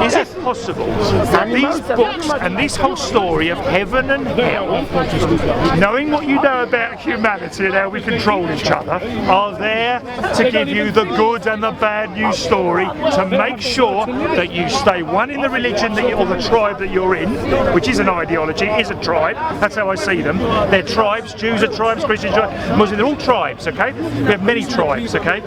Is it possible that these books and this whole story of heaven and hell, knowing what you know about humanity and how we control each other, are there to give you the good and the bad news story to make sure that you stay one in the religion that or the tribe that you're in, which is an ideology, is a tribe, that's how I see them. They're tribes, Jews are tribes, Christians are tribes, Muslims, they're all tribes, okay? We have many tribes, okay?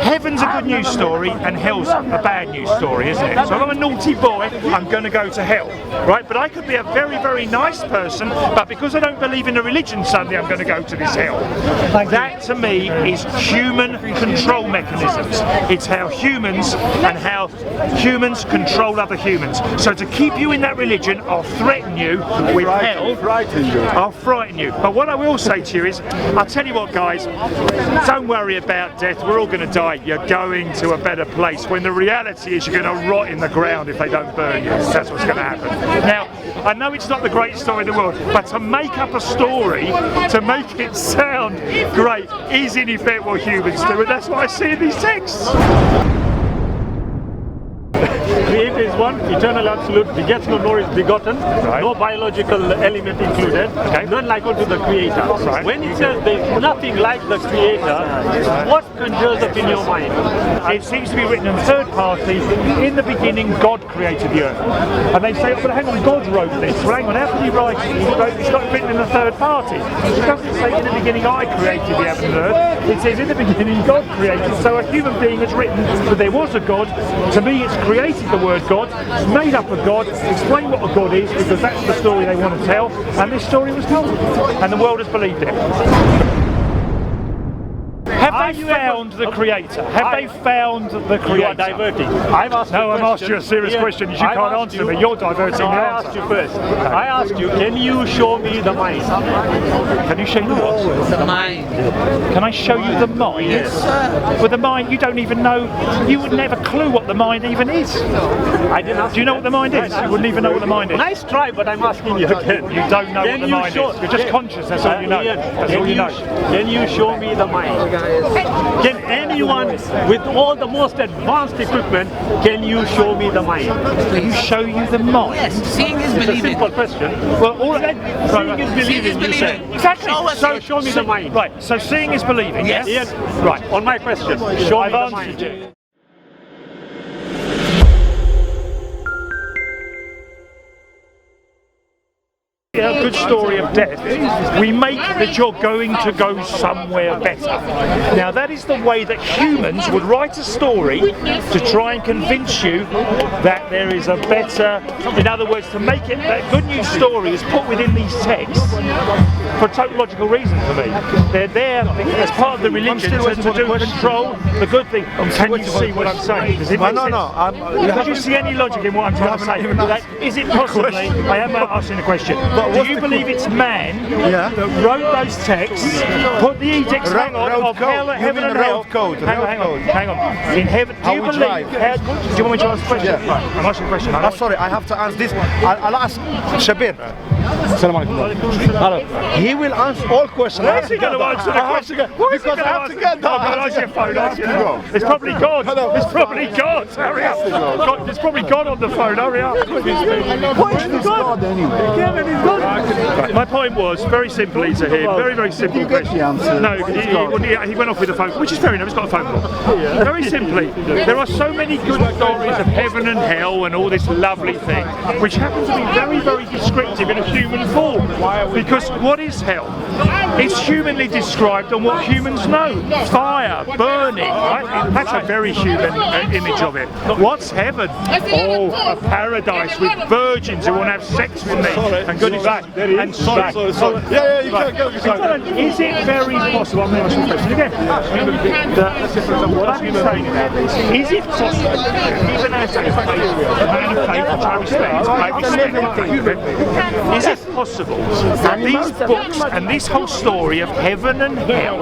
Heaven's a good news story and hell's a bad news story, isn't it? So if I'm a naughty boy, I'm going to go to hell, right? But I could be a very, very nice person, but because I don't believe in a religion suddenly I'm going to go to this hell. That to me is human control mechanisms. It's how humans control other humans. So to keep you in that religion, I'll threaten you with hell. I'll frighten you. But what I will say to you is, I'll tell you what guys, don't worry about death, we're all going to die. You're going to a better place, when the reality is you're going to rot in the ground if they don't burn you. That's what's going to happen. Now, I know it's not the greatest story in the world, but to make up a story, to make it sound great, is in effect what humans do, and that's what I see in these texts. Creator is one, eternal absolute, begets no nor is begotten, no biological element included, none like unto the Creator. When it says there is nothing like the Creator, what conjures up in your mind? It seems to be written in third party. In the beginning, God created the earth. And they say, oh, but hang on, God wrote this. Well, hang on, how can he write it? It's not written in the third party. It doesn't say in the beginning I created the heaven and earth. It says in the beginning God created. So a human being has written that there was a God. To me, it's created the word God, made up a God, explain what a God is, because that's the story they want to tell, and this story was told, and the world has believed it. Have they found the Creator? Have they found the Creator? You are diverting. I've asked you I've asked you a serious question. You can't answer me. You're diverting the answer. I asked you first. I asked you, can you show me the mind? Can you show me what? The mind. Can I show you the mind? Yes, sir. With the mind, you don't even know, you wouldn't have a clue what the mind even is. I didn't ask. Do you know what the mind is? You wouldn't even know what the mind is. Nice try, but I'm asking you again. You don't know what the mind is. You're just conscious, that's all you know. That's all you know. Can you show me the mind? Can anyone with all the most advanced equipment, can you show me the mind? Can you show you the mind? Yes, seeing is It's a believing. simple question. Well, all seeing is believing, you said. Exactly. So show me the mind. Right, so seeing is believing, Yes. yes? Right, on my question, show me the mind. You. A good story of death, we make that you're going to go somewhere better. Now that is the way that humans would write a story to try and convince you that there is a better, in other words, to make it, that good news story is put within these texts for tautological reasons for me. They're there as part of the religion to do control the good thing. Can you see what I'm saying? Does it make sense? Did you see any logic in what I'm trying to say? Is it possibly, I am asking a question, do you believe it's man that wrote those texts, put the edicts, of heaven and hell? Hang on. In heaven, do you believe, do you want me to ask a question? Right, I'm asking a question. Sorry, I have to answer this. I'll ask Shabir. Hello. He will answer all questions. Where is he going to answer the question? Because I have to get down. Answer your phone. It's probably God. It's probably God. Hurry up. There's probably God on the phone. Hurry up. What is God anyway? Right, my point was very simply to him, very simple question. No, he went off with a phone call, which is fair enough. He's got a phone call. Very simply, there are so many good stories of heaven and hell and all this lovely thing, which happen to be very descriptive in a human form. Because what is hell? It's humanly described on what humans know. Fire, burning, right? That's a very human image of it. What's heaven? Oh, a paradise with virgins who want to have sex with me and good back. And sorry. Yeah, you can go. Is it very possible? I'm going to ask you a question again. What I'm saying about this, is it possible, even as a man of faith, which I respect, is it possible that these books and this whole story of heaven and hell,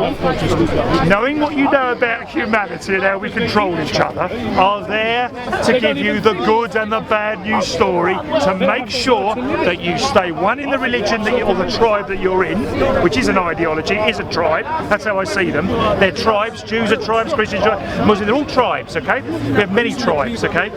knowing what you know about humanity and how we control each other, are there to give you the good and the bad news story, to make sure that you stay one in the religion that or the tribe that you're in, which is an ideology, is a tribe. That's how I see them. They're tribes. Jews are tribes, Christians are tribes, Muslims, they're all tribes, okay? We have many tribes, okay?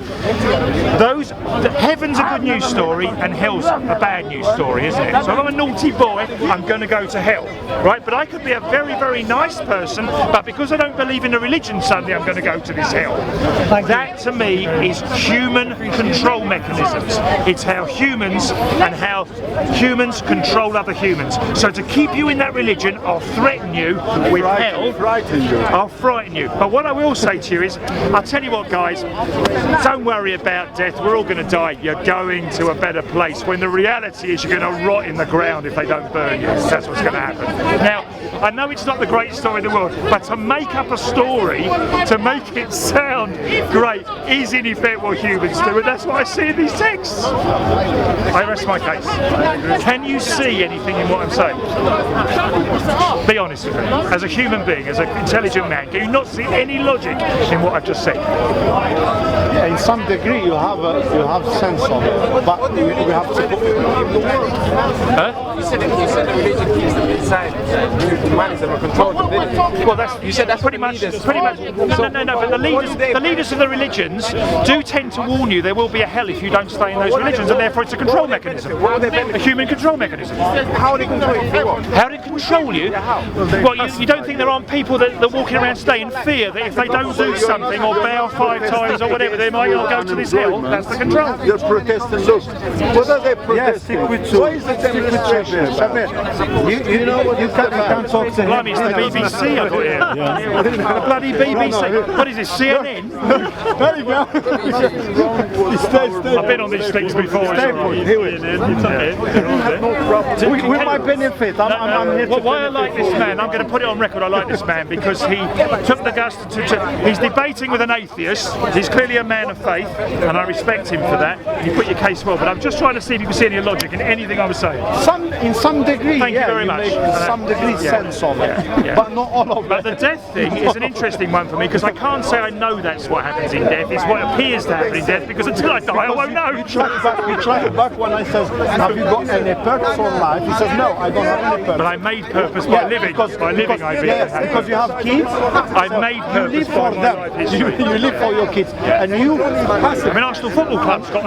Heaven's a good news story and hell's a bad news story, isn't it? So if I'm a naughty boy, I'm going to go to hell, right? But I could be a very, very nice person, but because I don't believe in a religion suddenly I'm going to go to this hell. That to me is human control mechanisms. It's how humans humans control other humans. So to keep you in that religion, I'll threaten you with hell. I'll frighten you. But what I will say to you is, I'll tell you what guys, don't worry about death, we're all going to die. You're going to a better place, when the reality is you're going to rot in the ground if they don't burn you. That's what's going to happen. Now, I know it's not the greatest story in the world, but to make up a story, to make it sound great, is in effect what humans do, and that's what I see in these texts. I rest my case. Can you see anything in what I'm saying? Be honest with me. As a human being, as an intelligent man, can you not see any logic in what I've just said? Yeah, in some degree you have sense of it, but we have to. Huh? You said the religion is the inside humanism or control the religion. Well, you said that's pretty much. No. But the leaders of the religions do tend to warn you there will be a hell if you don't stay in those religions, and therefore it's a control mechanism, a human control mechanism. How do they control you? How do they control you? Well, you don't think there aren't people that walking around today in fear that if they don't do something or bow 5 times or whatever, they might not go to this hell? That's the control. They're protesting. Look, what are they protesting? Why is the demonstration? Shabir, you know what you can't talk to him. Blimey, it's the BBC I've got here. The bloody BBC. What is this, CNN? There you go. I've been on these things before. With my benefit, I'm here to why I like this man, I'm going to put it on record, I like this man because he took the guts he's debating with an atheist, he's clearly a man of faith, and I respect him for that. You put your case well, but I'm just trying to see if you can see any logic in anything I was saying. In some degree, Thank you very much. Make some degree sense of it, but not all of it. But the death thing is an interesting one for me because I can't say I know that's what happens in death, it's what appears to happen in death, because until I die I won't know. We track back when I says, have you got any purpose on life? He says, no, I don't have any purpose. But I made purpose by living. Because you have kids. I made purpose by my life history. You live for your kids, and you. I mean, Arsenal Football Club's got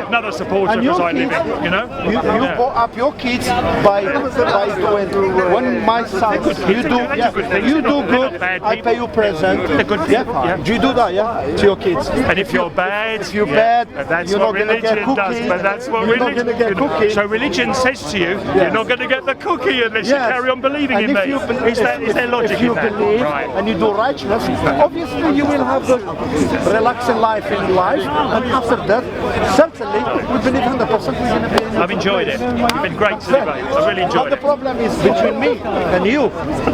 another supporter because I live in. You know. You brought up your kids by doing. When my son, you do good. I pay you present. They're good. Yeah. Do you do that? Yeah. To your kids. And if you're bad, that's you're what not gonna get religion does. But that's what you're not gonna get cookies. So religion says to you, you're not going to get the cookie unless you carry on believing in me. Is there logic if you in that? believe and you do righteousness, obviously you will have a relaxing life in life, and after that, certainly we believe 100% we're going to be. I've enjoyed it. You've been great to debate. I really enjoyed it. The problem is between me and you.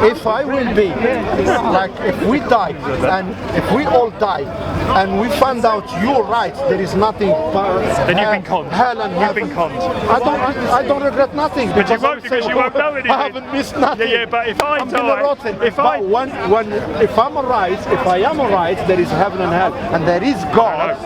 If I will be like, if we die and if we all die and we find out you're right, there is nothing. Then you've been conned. Hell and you've been conned. I don't regret nothing. But you won't because you won't know anything. I haven't missed nothing. Yeah, but if I die, if I'm alright, if I am alright, there is heaven and hell, and there is God.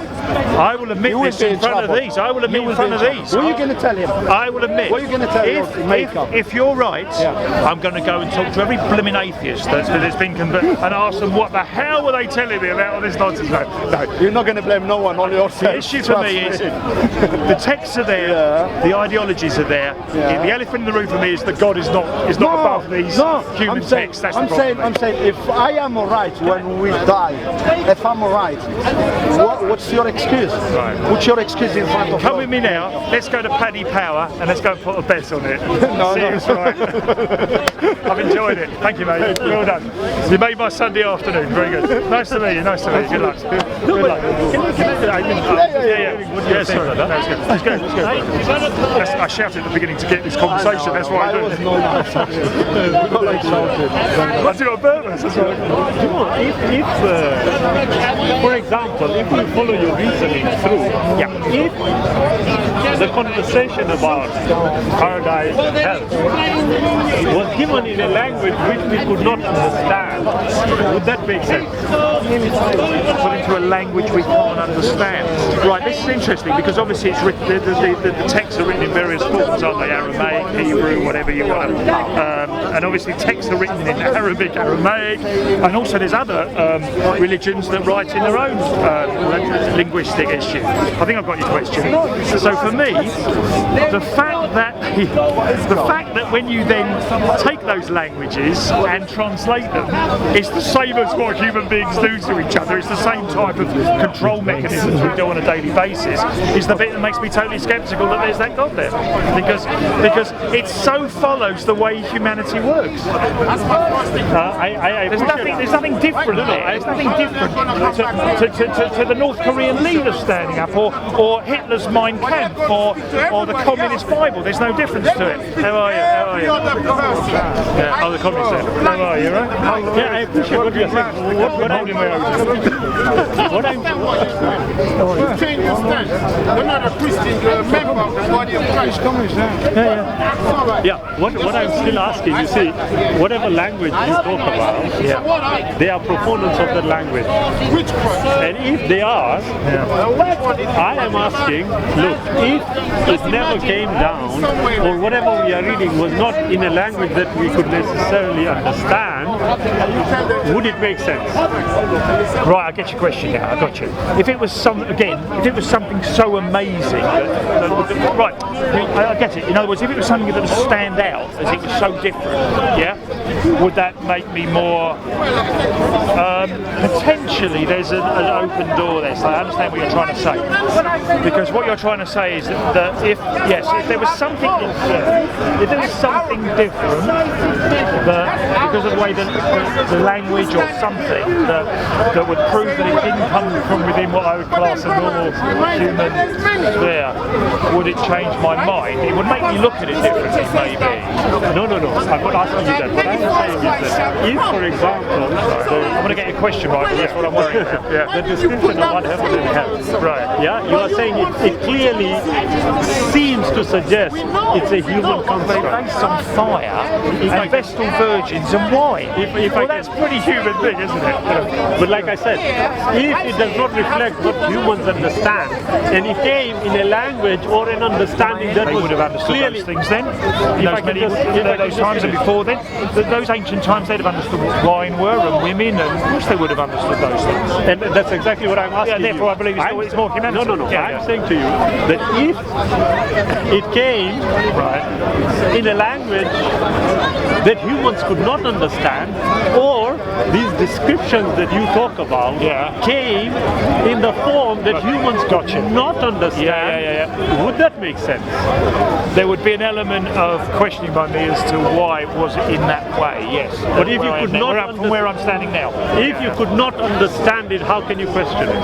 I will admit this in front of these. I will admit in front of these. What are you going to tell him? I will admit. What are you going to tell him? If you're right, I'm going to go and talk to every blimmin' atheist that's been converted and ask them what the hell were they telling me about all this nonsense. No, you're not going to blame no one on yourself. The issue for me is the texts are there, the ideologies are there. The elephant in the room for me is that God is not above these human texts. That's I'm saying if I am alright when we die, if I'm alright, what's your excuse? Right. What's your excuse in front of Come with me now, let's go to Paddy Power and let's go and put a bet on it. Serious, right? I've enjoyed it. Thank you, mate. Well done. You made my Sunday afternoon. Very good. Nice to meet you. Nice to meet you. Good luck. Good luck. Yeah, sorry. That's good. Let's go. I shouted at the beginning to get this conversation. That's why I do it. Not like shouted. I do it on purpose. That's right. If for example, if we follow your reasoning through, if the conversation about paradise and hell was given in a language which we could not understand, would that make sense? Put into a language we can't understand. Right, this is interesting because obviously it's written, the texts are written in various forms, aren't they? Aramaic, Hebrew, whatever you want. And obviously texts are written in Arabic, Aramaic, and also there's other religions that write in their own linguistic issue. I think I've got your question. So for me, the fact that when you then take those languages and translate them, it's the same as what human beings do to each other. It's the same type of control mechanisms we do on a daily basis. Is the bit that makes me totally sceptical that there's that God there, because it so follows the way humanity works. There's nothing different there. There's nothing different to the North Korean leader standing up, or Hitler's Mein Kampf, or the Communist Bible. There's no difference to it. How are you? Yeah. Oh, the Communist Bible. How are you? Right? Yeah, I appreciate what you're saying. What I'm Change your stance. You're not a Christian, you're a member of the body of Christ. Yeah, what I'm still asking, you see, whatever language you talk about, they are proponents of that language. Which Christ? And if they are, I am asking, look, if it never came down, or whatever we are reading was not in a language that we could necessarily understand, would it make sense? Right, I get your question now. I got you. If it was something so amazing, right? I get it. In other words, if it was something that would stand out, as it was so different, would that make me more? Potentially, there's an open door there. So I understand what you're trying to say, because what you're trying to say is that if there was something different, that because of the way that the language or something that would prove that it didn't come from within what I would class a normal human sphere, would it change my mind? It would make me look at it differently, maybe. No. I'm not asking you that. What I'm saying is that if, for example, I'm going to get your question right, because that's what I'm worried about. The description of what happened in hell, right? Yeah, you are saying it clearly seems to suggest it's a human construct. Based on fire and Vestal virgins and wine. That's pretty human thing, isn't it? But like I said, if it does not reflect what humans understand, and it came in a language or an understanding that they would have understood clearly those things then. Those times and before then, those ancient times, they'd have understood what wine were and women, and of course they would have understood those things. And that's exactly what I'm asking. Yeah, therefore I believe it's more humanity. No. I'm saying to you that if it came in a language that humans could not understand, or these descriptions that you talk about came in the form that humans could not understand, would that make sense? There would be an element of questioning by me as to why it was in that way, yes. But if you could not from where I'm standing now. If you could not understand it, how can you question it?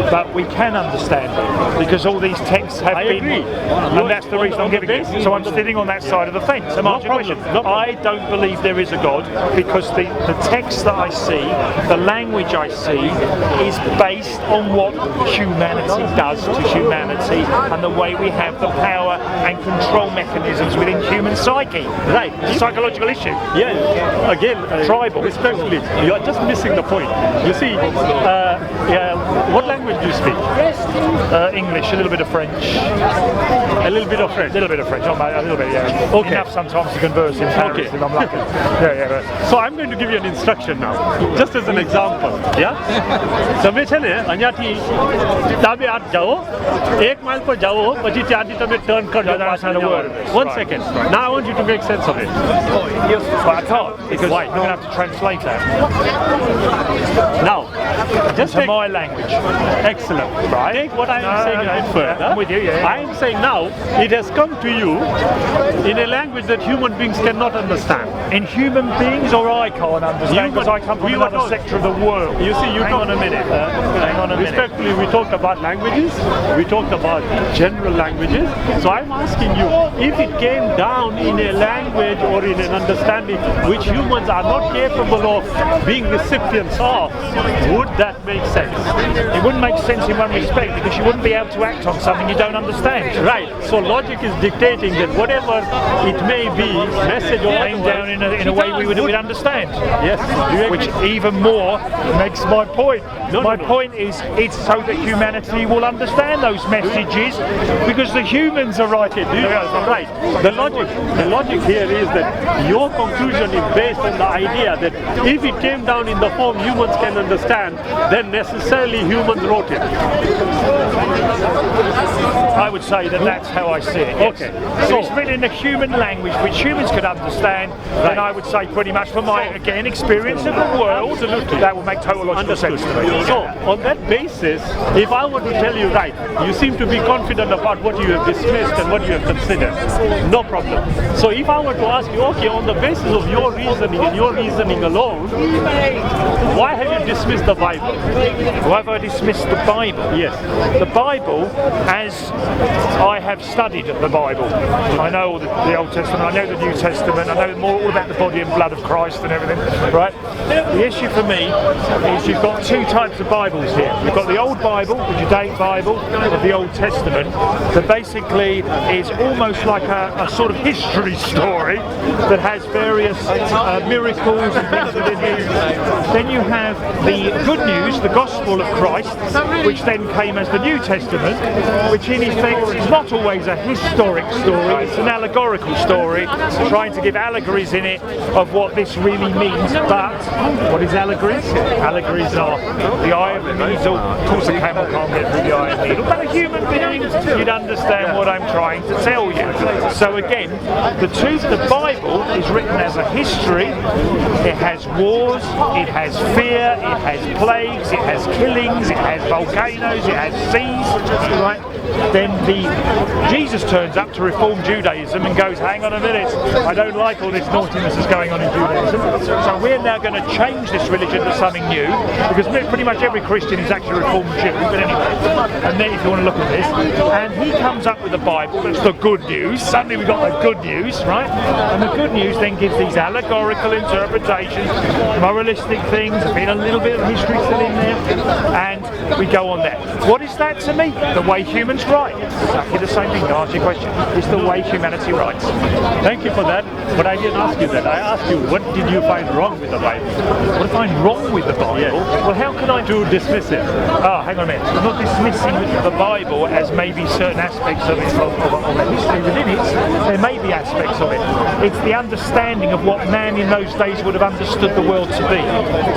But we can understand it, because all these texts have been, and that's the reason I'm giving it. So I'm sitting on that side of the fence. I don't believe there is a God, because the text that I see, the language I see, is based on what humanity does to humanity and the way we have the power and control mechanisms within human psyche. Right. It's a psychological issue. Yeah. Again, tribal. Respectfully, you are just missing the point. You see, what language do you speak? English, a little bit of French. A little bit of French. A little bit of French. A little bit, yeah. Okay. Enough sometimes to converse in Paris if I'm lucky. So I'm going to give you an instruction now, just as an example. Yeah. તમે છે ને અહીંયાથી ડાબે હાથ જાઓ, 1 mile પર જાઓ, પછી ત્યાંથી તમે ટર્ન કરજો. 1 second. Now I want you to make sense of it. But I can't, because I'm going to have to translate that. Now, just to my language. Excellent. Right. Take what I'm saying a bit further. I'm with you, I'm saying now, it has come to you in a language that human beings cannot understand. In human beings, or I can't understand, because I come from another sector of the world. You see, Hang on a minute. respectfully, we talked about languages, we talked about general languages. So I'm asking you, if it came down in a language or in an understanding which humans are not capable of being recipients of, would that make sense? It wouldn't make sense in one respect, because you wouldn't be able to act on something you don't understand. Right. So logic is dictating that whatever it may be, message or Laying down in a way we'd understand. Yes. Which even more makes my point. My point is, it's so that humanity will understand those messages, because the humans are writing. Right. The logic here is that your conclusion is based on the idea that if it came down in the form humans can understand, then necessarily humans wrote it. I would say that that's how I see it. Yes. Okay. So it's written in a human language which humans could understand, then I would say pretty much from my, again, experience of the world, that will make total logical sense to me. So, on that basis, if I were to tell you, right, you seem to be confident about what you have dismissed and what you have considered, no problem. So if I were to ask you, okay, on the basis of your reasoning and your reasoning alone, why have you dismissed the Bible? Why have I dismissed the Bible? Yes. The Bible, as I have studied the Bible, I know the Old Testament, I know the New Testament, I know more all about the body and blood of Christ and everything, right? The issue for me is you've got two types of Bibles here. You've got the Old Bible, the Judaic Bible, of the Old Testament, that basically is almost like a sort of history story that has various miracles and things within it. Then you have the good news, the gospel of Christ, which then came as the New Testament, which in effect is not always a historic story, it's an allegorical story, trying to give allegories in it of what this really means. But what is allegories? Allegories are the eye of the needle. Of course a camel can't get through the eye of the needle, but a human being, you'd understand what I'm trying to tell you. So again, the Bible is written as a history. It has wars, it has fear, it has plagues, it has killings, it has volcanoes, it has seas, right? Then Jesus turns up to reform Judaism and goes, hang on a minute, I don't like all this naughtiness that's going on in Judaism, so we're now going to change this religion to something new, because pretty much every Christian is actually a reformed Jew, but anyway, and then if you want to look at this, and he comes up with the Bible, that's the good news. Suddenly we've got the good news, right? And the good news then gives these allegorical interpretations, moralistic things, there's been a little bit of history still in there, and we go on there. What is that to me? The way humans write. Exactly the same thing, to answer your question. It's the way humanity writes. Thank you for that, but I didn't ask you that. I asked you, what did you find wrong with the Bible? What I find wrong with the Bible? Yes. Well, how can I to dismiss it? Oh, hang on a minute. I'm not dismissing the Bible as maybe certain aspects of it, of the history within it. There may be aspects of it. It's the understanding of what man in those days would have understood the world to be.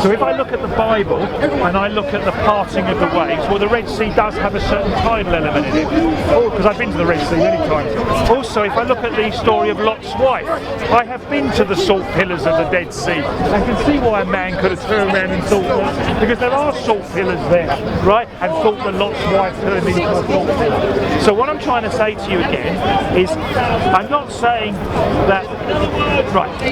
So if I look at the Bible and I look at the parting of the waves, well, the Red Sea does have a certain tidal element in it. Because I've been to the Red Sea many times. Also, if I look at the story of Lot's wife, I have been to the salt pillars of the Dead Sea. I can see why a man could have turned around and thought that, because there are salt pillars there, right? And thought that Lot's wife turned into a salt pillar. So what I'm trying to say to you again is, I'm not saying that,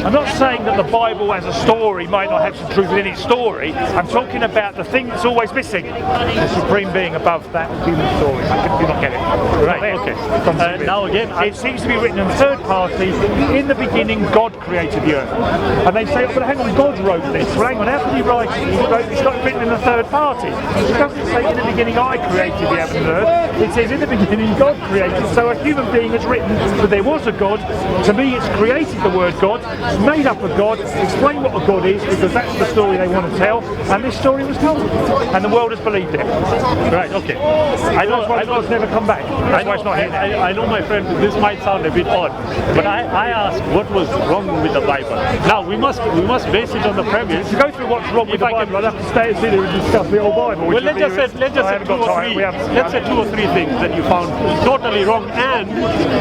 I'm not saying that the Bible as a story might not have some truth within its story. I'm talking about the thing that's always missing, the supreme being above that human story. I think you not get it. Right, okay. Now again, it seems to be written in third party. In the beginning, God created the earth. And they say, oh, but hang on, God wrote this. Well, hang on, how can he write it? It's not written in the third party. It doesn't say in the beginning I created the heaven and earth. It says in the beginning God created. So a human being has written that there was a God. To me, it's created the word God, made up a God, explained what a God is, because that's the story they want to tell. And this story was told. And the world has believed it. Right, okay. I know it's never come back. That's why it's not here. I know, my friend, this might sound a bit odd, but I asked what was wrong with the Bible. Now we must base it on the premise. To go through what's wrong with the Bible, I'd have to stay and sit here and discuss the old Bible. Well, let's just say two or three things that you found totally wrong, and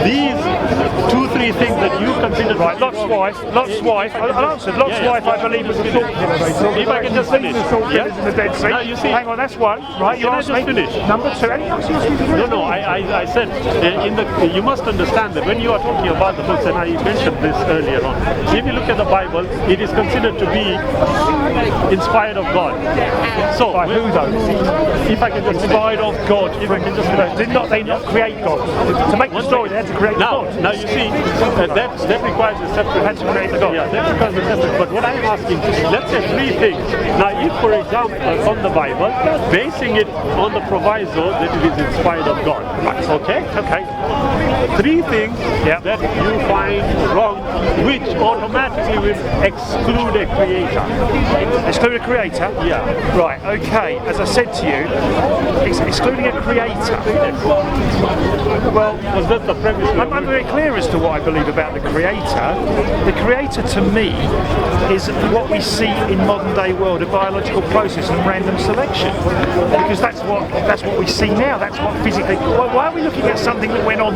these 2-3 things that you considered right. Lot's wife. I answered. Lot's wife, I believe, able to talk. If I can just finish. Yeah? In the Dead Sea. Now you see. Hang on, that's one. Right, you Can I asked just me. finish? Number two. Anything else you asked me to finish? No, I said you must understand that when you are talking about the books, and I mentioned this earlier on, if you look at the Bible, it is considered to be inspired of God. So By who though? if I can just Inspired of God. If I can just finish. Did not they not create God? To make the story, they had to create God. Now you see, that requires a separate. Had to create God. Yeah, that requires a separate. But what I'm asking, let's say three things. Now, if for example, from the Bible, basing it on the proviso that it is inspired of God. Right. Okay. Three things that you find wrong, which automatically will exclude a creator. Exclude a creator? Yeah. Right, okay. As I said to you, excluding a creator. Well, Was that the premise? I'm very clear as to what I believe about the creator. The creator to me is what we see in modern day world, a biological process and random selection. Because that's what we see now, that's what physically... Why are we looking at something that went on?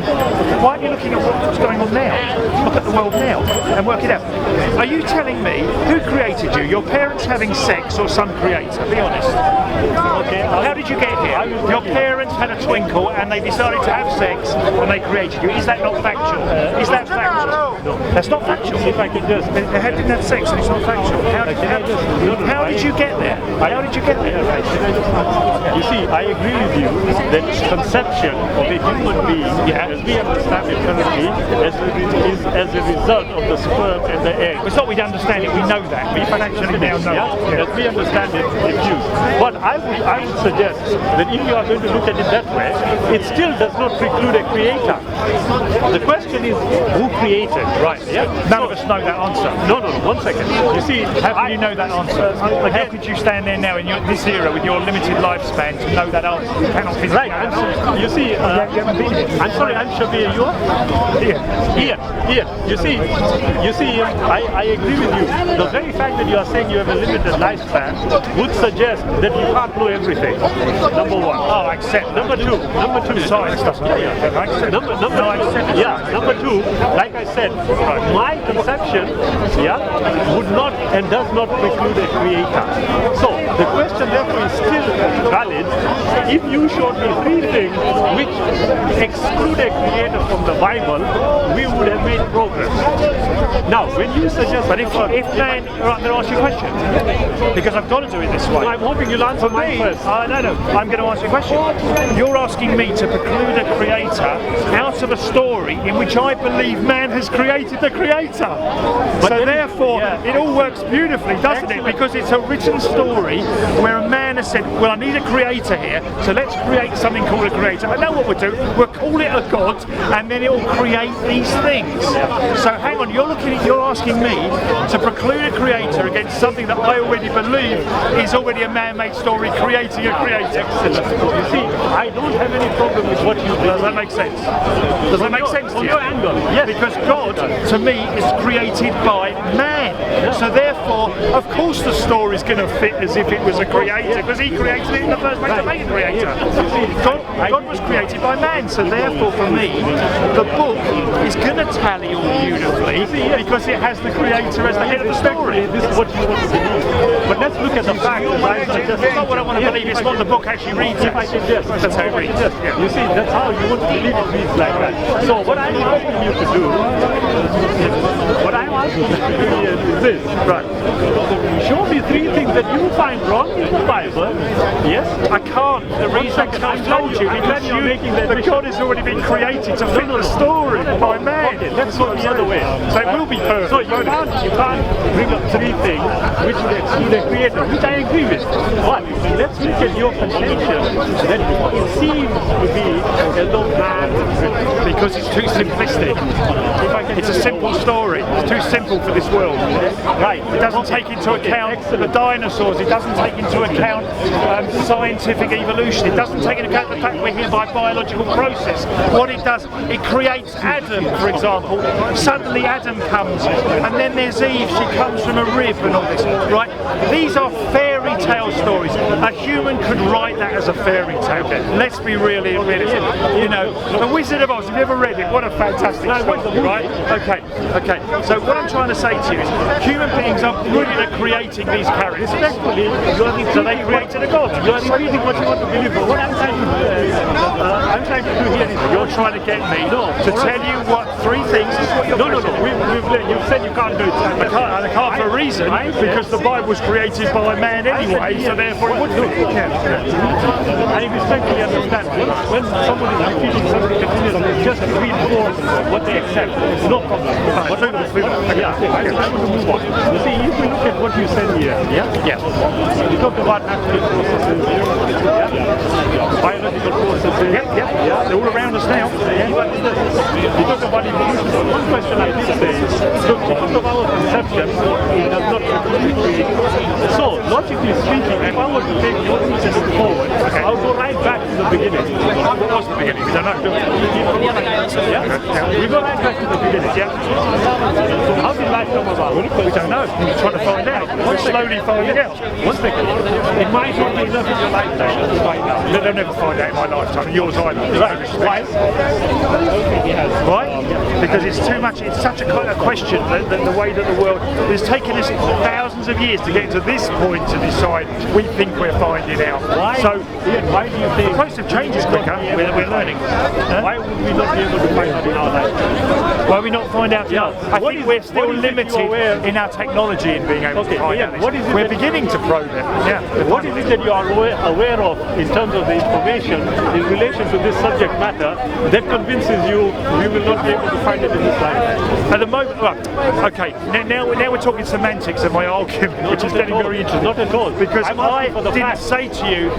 Why aren't you looking at what's going on now? Look at the world now and work it out. Are you telling me who created you? Your parents having sex or some creator? Be honest. Okay. How did you get here? Your parents had a twinkle and they decided to have sex and they created you. Is that not factual? Is that factual? No. That's not factual. If I could just... They didn't have sex and it's not factual. How did you get there? How did you get there? You see, I agree with you that conception of a human being, as we understand it currently, is as a result of the sperm and the egg. It's not we understand it, we know that. We actually now know. As we understand it, it's used. But I would suggest that if you are going to look at it that way, it still does not preclude a creator. The question is, who created? Right. Yeah. None of us know that answer. No. 1 second. You see, How can you know that answer? How could you stand there now in this era with your limited lifespan to know that answer? You cannot physically. Right. You see, I'm sorry, I'm Shabir. You are? Here. You see, I agree with you. The very fact that you are saying you have a limited lifespan would suggest that you can't know everything. Number one. Oh, I accept. Number two. Science doesn't. Number two, like I said, my conception, would not and does not preclude a creator. So the question therefore is still valid. If you showed me three things which exclude a creator from the Bible, we would have made progress. Now, when you suggest... But if man... Right, I'm going to ask you a question. Because I've got to do it this way. No, I'm hoping you'll answer mine first. No. I'm going to ask you a question. You're asking me to preclude a creator out of a story in which I believe man has created the creator. But so therefore, it all works beautifully, doesn't it? Because it's a written story where a man has said, well, I need a creator here, so let's create something called a creator. I know what we'll do. We'll call it a god, and then it will create these things. So hang on, you're asking me to preclude a creator against something that I already believe is already a man-made story creating a creator. Excellent. You see, I don't have any problem with what you do. Does that make sense? Does that make sense to you? From your angle, yes. Because God, to me, is created by man. So therefore, of course the story's going to fit as if it was a creator, because he created it in the first place to make a creator. God was created by man, so therefore for me, the book is going to tally all beautifully because it has the creator as the head of the story. This is what you want to believe. But let's look at the fact that it's not what I want to believe, it's what the book actually reads. If I can just, that's how it reads. You see, that's how you want to believe it reads like that. So what I'm asking you to do, is this. Right. Show me three things that you find wrong in the Bible. Yes? I can't. The reason I've told you because the God has already been created to fit the story by man. Okay, let's go the other way. So it will be perfect. So you can't bring up three things which would exclude a creator, which I agree with. But let's look at your contention that it seems to be as though man, because it's too simplistic. It's a simple story. It's too simple for this world. Right. It doesn't take into account the dinosaurs. It doesn't take into account scientific evolution. It doesn't take into account the fact we're here by biological process. What it does, it creates Adam, for example. Suddenly Adam comes, and then there's Eve. She comes from a rib and all this. Right? These are fairy tale stories. A human could write that as a fairy tale. Let's be really realistic. You know, The Wizard of Oz, have you ever read it? What a fantastic story, right? Okay. So what I'm trying to say to you is human beings are brilliant at creating these characters. So they created a god. You are repeating what you want to believe. But what I'm trying to do here is you're trying to get me to tell you what three things is what you're you said you can't do it. I can't for a reason, because the Bible was created by man anyway, so therefore it would be. I respectfully understand. When somebody is repeating something continuously, just reinforce what they accept. It's no problem. I'm going to move on. You see, if we look at what you said here, you talked about natural processes, biological processes. They're all around us now. You talk about evolution. One question I did say is, look, because of our perception, it does not create. So, logically speaking, if I were to take your thesis forward, I would go right back to the beginning. What was the beginning? We don't know. We go right back to the beginning. So how did life come about? We don't know. We're trying to find out. We're slowly finding out. One second. It might not be enough in your lifetime to find out. They'll never find out in my lifetime. Yours either. Why? Right? Because it's too much. It's such a kind of question that the way that the world is taking us thousands of years to get to this point to decide we think we're finding out. Why? So why do you think the process of change is quicker? We're learning. Why would we not be able to find out in our lifetime? Why we not find out now? I think we're still limited in our technology in being able to find out this. We're beginning to probe it. What is it that you are aware of in terms of the information in relation to this subject matter that convinces you we will not be able to find it in this lifetime? At the moment, now we're talking semantics of my argument, which is getting very interesting. Not at all. Because I didn't say to you,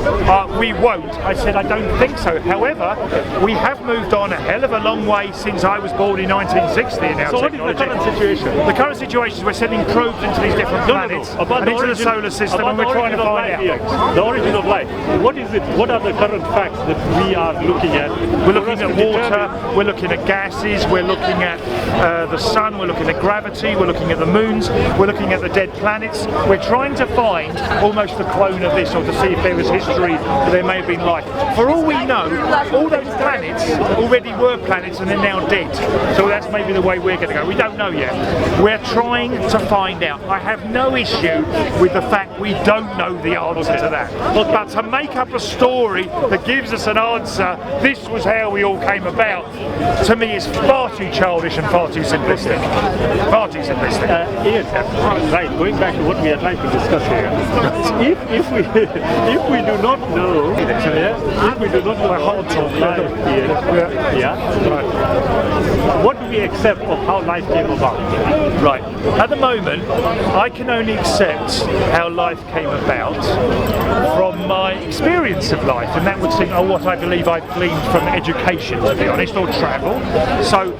we won't. I said I don't think so. However, we have moved on a hell of a long way since I was born in 1960 in our technology. What is the current situation? The current situation is we're sending probes into these different planets and into the solar system, and we're trying to find out the origin of life. What is it? What are the current facts that we are looking at? We're looking at water, we're looking at gases, we're looking at the sun, we're looking at gravity, we're looking at the moons, we're looking at the dead planets. We're trying to find almost a clone of this, or to see if there was history that there may have been life. For all we know, all those planets already were planets and they're now dead. So that's maybe the way we're going to go. We don't know yet. We're trying to find out. I have no issue with the fact we don't know the answer to that. But to make up a story that gives us an answer, this was how we all came about, to me is far too childish and far too simplistic. Far too simplistic. Ian, right, going back to what we are trying to discuss here. If we do not know, if we do not know how to life what do we accept of how life came about? Right. At the moment, I can only accept how life came about from my experience of life, and that would seem what I believe I've gleaned from education, to be honest, or travel. So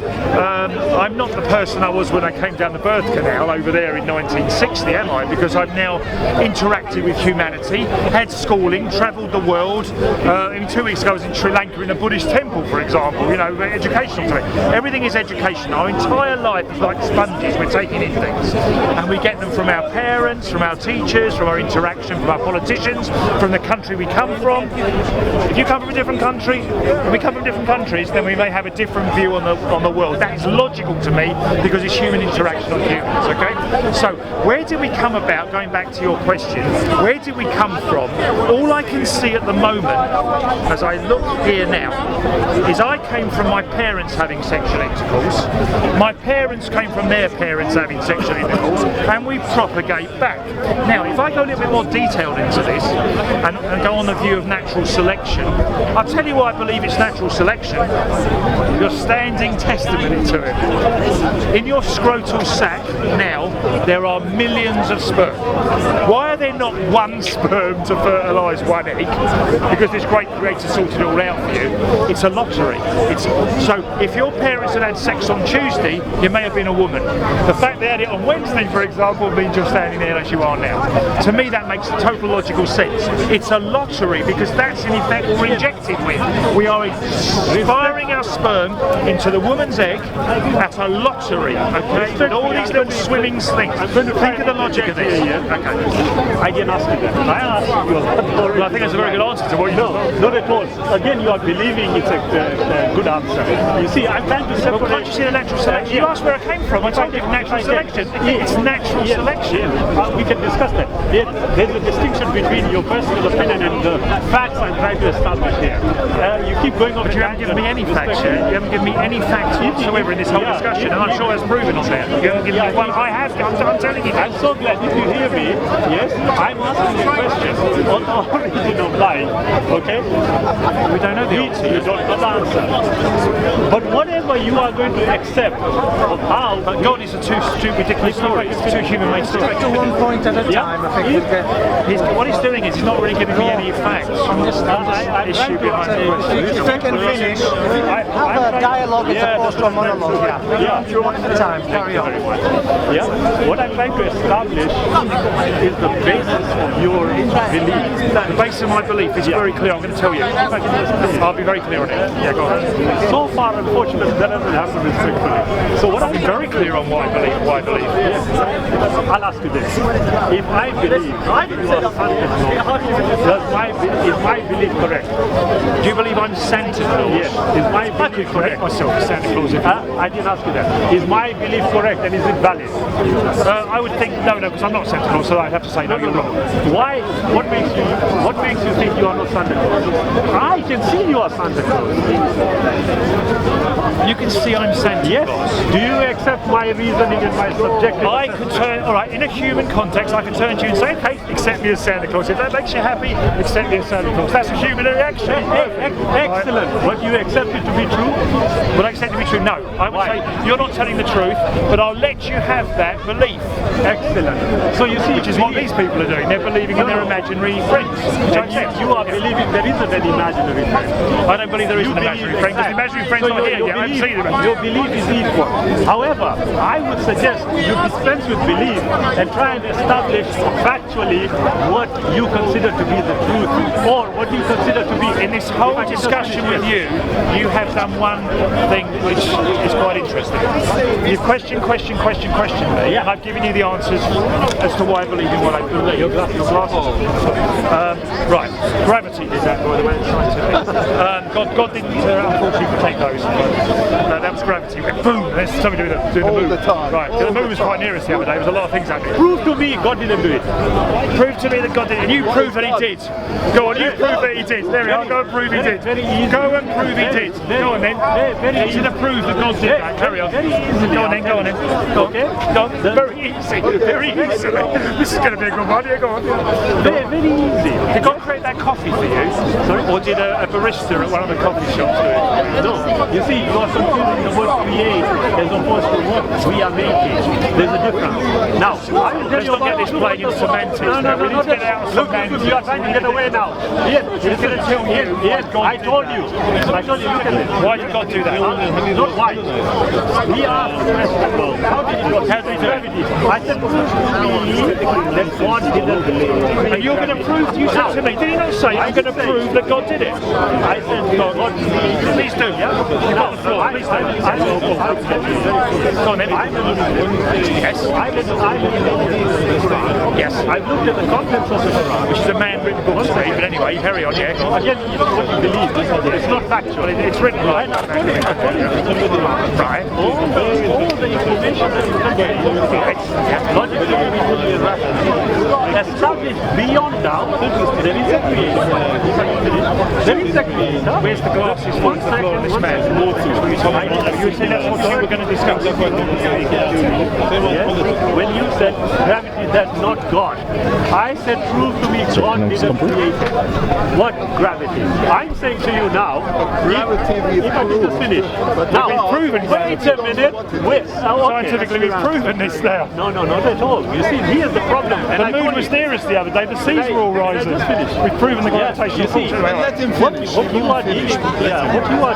I'm not the person I was when I came down the birth canal over there in 1960, am I? Because I've now interacted with humanity, had schooling, travelled the world. 2 weeks ago I was in Sri Lanka in a Buddhist temple, for example, educational to me. Everything is education. Our entire life is like sponges. We're taking in things. And we get them from our parents, from our teachers, from our interaction, from our politicians, from the country we come from. If you come from a different country, and we come from different countries, then we may have a different view on the world. That is logical to me because it's human interaction on humans, okay? So where did we come about, going back to your question, where did we come from? All I can see at the moment, as I look here now, is I came from my parents having sexual intercourse, my parents came from their parents having sexual intercourse, and we propagate back. Now, if I go a little bit more detailed into this, and go on the view of natural selection, I'll tell you why I believe it's natural selection. You're standing testimony to it. In your scrotal sac now, there are millions of sperm. Why are there not one sperm to fertilise one egg? Because this great creator sorted it all out for you. It's a lottery. So if your parents had sex on Tuesday, you may have been a woman. The fact they had it on Wednesday, for example, means you're standing there as you are now. To me, that makes total logical sense. It's a lottery because that's in effect what we're injected with. We are firing our sperm into the woman's egg at a lottery, okay? And all these little swimming things. Think of the logic of this. Okay. I didn't ask you that. I asked you. Well, I think that's a very good answer to what you said. Not at all. Again, you are believing it's a good answer. You see, I'm trying to separate. Well, can't you see the natural selection? You asked where I came from. I told you natural selection. It's natural selection. We can discuss that. There's a distinction between your personal opinion and the facts I'm trying to establish here. You keep going on. But you haven't given me any facts yet. You haven't given me any facts whatsoever in this whole discussion, and I'm sure that's proven on there. You haven't given me one. I have. I'm telling you. I'm so glad if you hear me. Yes, I'm asking you a question on the origin of life. Okay? We don't know the answer. You don't know the answer. But whatever you are going to accept of how God is a too ridiculous story. It's a too human-made story. To one point at a time, I think we'll get. What he's doing is he's not really giving me any facts. I'm Issue behind the question. If I can finish, have a dialogue as opposed to a monologue. Yeah, one at a time. Carry on. Yeah, what I'm trying to establish is the basis of your belief. The basis of my belief is very clear. I'm going to tell you. I'll be very clear on it. Yeah, go on. So far, unfortunately, that doesn't happen respectfully. So what I'm very clear on what I believe. Why I believe. Yes. I'll ask you this: if I believe you are Santa Claus, is my belief correct? Do you believe I'm Santa Claus? Yes. Is my belief correct? Myself as Santa Claus. I didn't ask you that. Is my belief correct and is it valid? I would think no, because I'm not Santa Claus, so I'd have to say no. You're wrong. Why? What makes you think you are not Santa Claus? I can see you are Santa Claus. You can see I'm Santa Claus. Do you accept my reasoning and my subjective? I could turn, all right, in a human context, I could turn to you and say, okay, accept me as Santa Claus. If that makes you happy, accept me as Santa Claus. That's a human reaction. Excellent. But you accept it to be true? Would I accept it to be true? No. I would say, you're not telling the truth, but I'll let you have that belief. Excellent. So you see, which is what these people are doing. They're believing in their imaginary friends. Which I accept. You are believing there isn't an imaginary friend. I don't believe there is an imaginary friend, because the imaginary friend's not here yet. I haven't seen them. Your belief is equal. However, I would suggest you dispense with belief and try and establish factually what you consider to be the truth, or what you consider to be. In this whole discussion with you, you have done one thing which is quite interesting. You've questioned me, and I've given you the answers as to why I believe in what I believe. Your glasses. Right, gravity did that, by the way, scientific. God didn't unfortunately protect those. That was gravity. Boom! There's something to do with the moon. the time. Right, the moon was quite near us the other day. There was a lot of things happening. Prove to me God didn't do it. Prove to me that God did it. And you prove that he did. Go on, you prove that he did. There we are. Go and prove he did. Go and prove he did. Go on then. Easy to prove that God did that. Carry on. Go on then. Go on then. Okay. Very easy. Very easy. This is going to be a good one. Yeah, go on. Very easy. Did God create that coffee for you? Sorry? Or did a barista at one of the coffee shops do it? No. You see, you are confusing the word create as opposed to what we are making. There's a difference. Now, I will tell let's you not get this playing in semantics. No, we need to get out of semantics. You are trying to get away now. Yes, I told you. Look at this. Why did God do that? Not why. We asked the question, how did he do it? I said, that God didn't believe. And you're going to prove, you said to me, did he not say, I'm going to prove that God did it? I said, God did. Please do. You've got the floor. Please do. Go on then. Yes. Yes. I've looked at the contents of the Quran, which is a man-written book, Steve, but anyway, carry on, yeah. Again, you know what you believe. It's not factual. It's written right. Right. All the information that you can get, logically, reasonably, rationally, established beyond doubt, there is a creator. There is a creator. Where's the glasses for the floor of this man? You say that's what you were going to discuss. Yes. When you said gravity, that's not God. I said prove to me God didn't create it. What gravity? I'm saying to you now, Gravity if I need to finish. Now, we've proven wait a minute. Wait. Scientifically, we've proven this now. No, not at all. You see, here's the problem. The moon was near us the other day. The seas were all rising. We've proven the gravitational force. what you are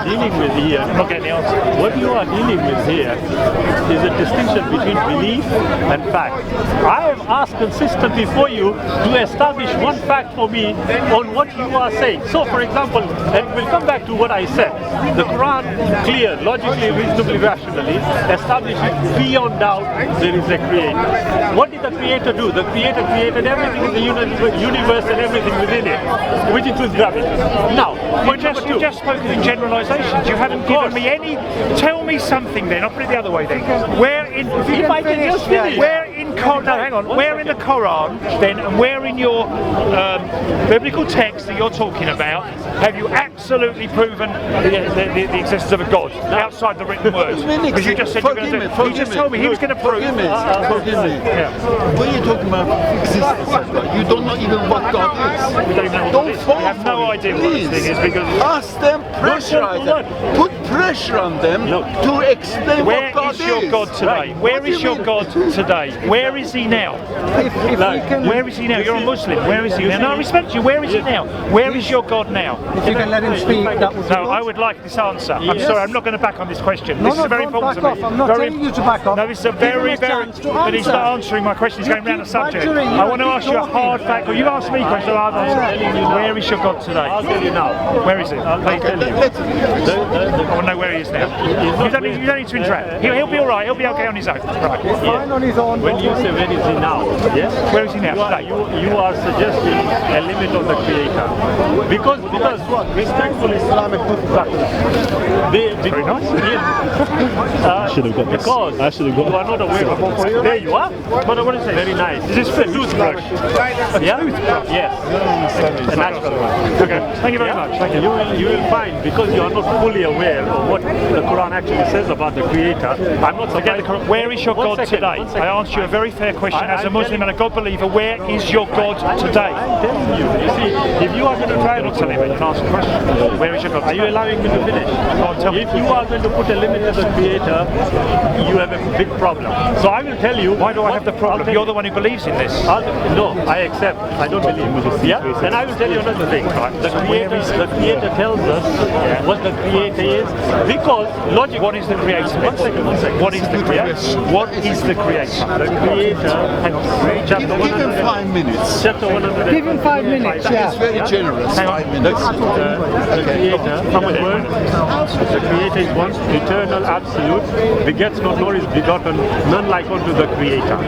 dealing with here, I'm not getting the answer. what you are dealing with here is a distinction between belief and fact. I have asked consistently for you to establish one fact for me on what you are saying. So, for example, and we'll come back to what I said. The Quran, clear, logically, reasonably, rationally, establishes beyond doubt there is a creator. What did the creator do? The creator created everything in the universe and everything within it, which includes gravity. Now, You've just spoken in generalisations. You haven't given me any. Tell me something then. I'll put it the other way then. Where in the Quran then, and where in your biblical text that you're talking about, have you absolutely proven the existence of a God outside the written words? Because you just said you're going to do. He just told me he was going to prove. Forgive me. When you're talking about existence of God, you don't know even what God is. We don't even know what it is. We have no idea what this thing is because. Ask them, pressurize them, put pressure on them to explain what God is. Where is your God today? Where is your God today? Where is he now? Where is he now? You're a Muslim. Where is he now? No, I respect you. Where is he now? Where is your God now? If you can let him speak, that would be No, I would like this answer. I'm sorry, I'm not going to back on this question. This is very important to me. I'm not telling you to back off. No, this is a very, but he's not answering my question. He's going around the subject. I want to ask you a hard fact. Well, you asked me a question. I'll answer. Where is your God today? I'll tell you now. Where is it? Please tell you. I want to know where he is now. You don't need to interact. He'll be all right. He'll be okay on his own. Right. Fine on his own. When you say where is he now, yes? Where is he now today? You are suggesting a limit on the creator. Because respectful Islamic Very nice. should have got this. Because I should have got you are not aware of it. There you are. But what is it? Very nice. Is this a toothbrush? Yeah? Yes. A natural one. Okay. Thank you very much. Thank you. You will find, because you are not fully aware of what the Quran actually says about the creator, I'm not surprised. Where is your God today? I asked you a very fair question as a Muslim and a God believer. Where is your God today? I'm telling you. You see, if you are going to try to Tell me, you can ask a question. Where is your God? are you allowing me to finish? Tell me. If you are going to put a limit to the creator, you have a big problem. So I will tell you. Why do I have the problem? You're the one who believes in this. No, I accept. I don't believe in this. Yeah? Then I will tell you another thing. The creator tells us what the creator is, because logic. What is the creator? One second. What is the creator? What is the creator? The creator. Chapter Give him 5 minutes. Chapter 100. Give him 5 minutes, It's very generous. 5 minutes. The creator. The creator is one, eternal, absolute, begets not, nor is begotten, none like unto the creator.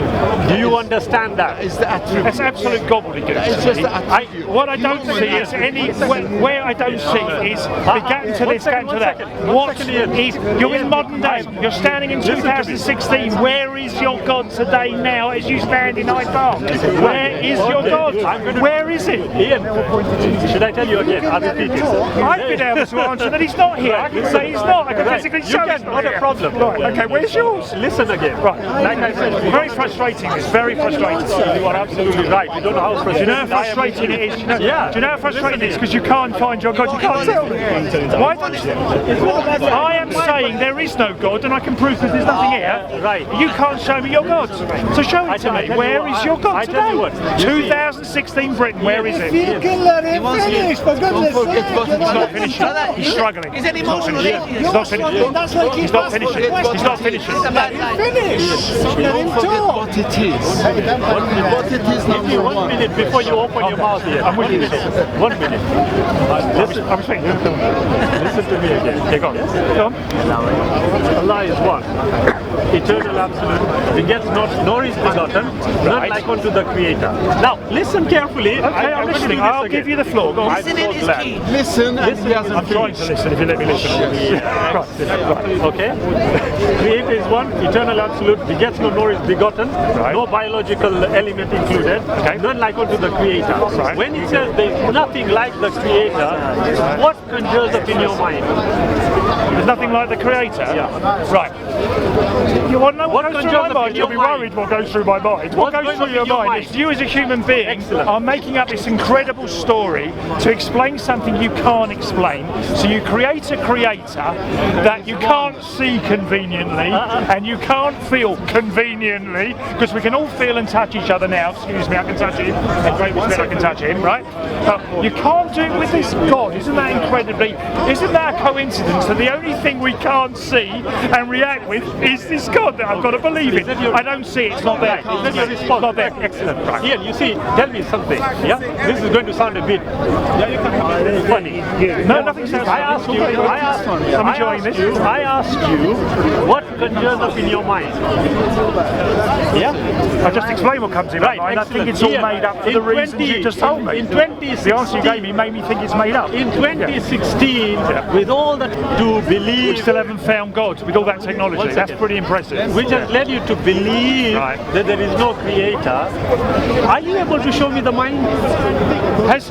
Do you understand that? It's the attribute. That's absolute gobbledygook. It's just the attribute. What I don't see is where I don't see is begotten to this, begotten to that. What is, you're in modern day, you're standing in 2016, where is your God today now as you stand in Hyde Park? Where is your God? Where is it? Ian, should I tell you again? I'll repeat it. I've been able to answer that he's not here. I can say he's not. I can physically show he's not a problem. Right, okay, where's yours? Listen again. Right. Like I said, Very frustrating. It's very frustrating. you are absolutely right. You don't know how Do you frustrating know how frustrating it is? Do you know how frustrating it is? Because you can't find your God. You can't tell me. Why don't you? I am saying there is no God, and I can prove because there's nothing here. Right. You can't show me your God. So show it to me. Where is your God today? 2016 Britain. Where is it? You can let him finish, for goodness sake. He's not finishing. He's struggling. Is any more religious? He's not finishing. That's like He's not finishing. He's not finishing. Let him finish. Let him Don't forget talk. what it is. What it is, Give me number 1 one. minute before you open your mouth here. I'm with you. 1 minute. Listen, I'm saying. listen to me again. Yeah, go on. Go on. Allah is one. Eternal, absolute, begets not, nor is begotten, none like unto the creator. Now, listen carefully. Okay, I'm listening. I'll give you the floor. Go on. Listening is key. Listen and he hasn't I'm trying to listen if you let me listen. Right. Okay? Creator is one, eternal, absolute, begets not, nor is begotten, no biological element included, none like unto the creator. When it says there is nothing like the creator, what conjures up in your mind? There's nothing like the Creator? Yeah. Right. You want to know what goes through my conjures up mind? in You'll be your mind? worried what goes through my mind. What goes through your mind is you as a human being Excellent. are making up this incredible story to explain something you can't explain. So you create a creator that you can't see conveniently and you can't feel conveniently, because we can all feel and touch each other now. Excuse me, I can touch him. And great respect, I can touch him, right? But you can't do it with this God. Isn't that a coincidence that the only thing we can't see and react with is this God that I've got to believe in? I don't see it, it's not there. Is that your response? Not there. Excellent. Right. Ian, you see, tell me something. Yeah, this is going to sound a bit funny. No, nothing sounds I asked you, what conjures up in your mind? Yeah? I just explained what comes in my mind. I think it's all Ian, made up for the reasons you just told me. In 2016, the answer you gave me made me think it's made up. In 2016, with all that to We believe, still haven't found God with all that technology. That's pretty impressive. which has led you to believe that there is no creator, are you able to show me the mind? Has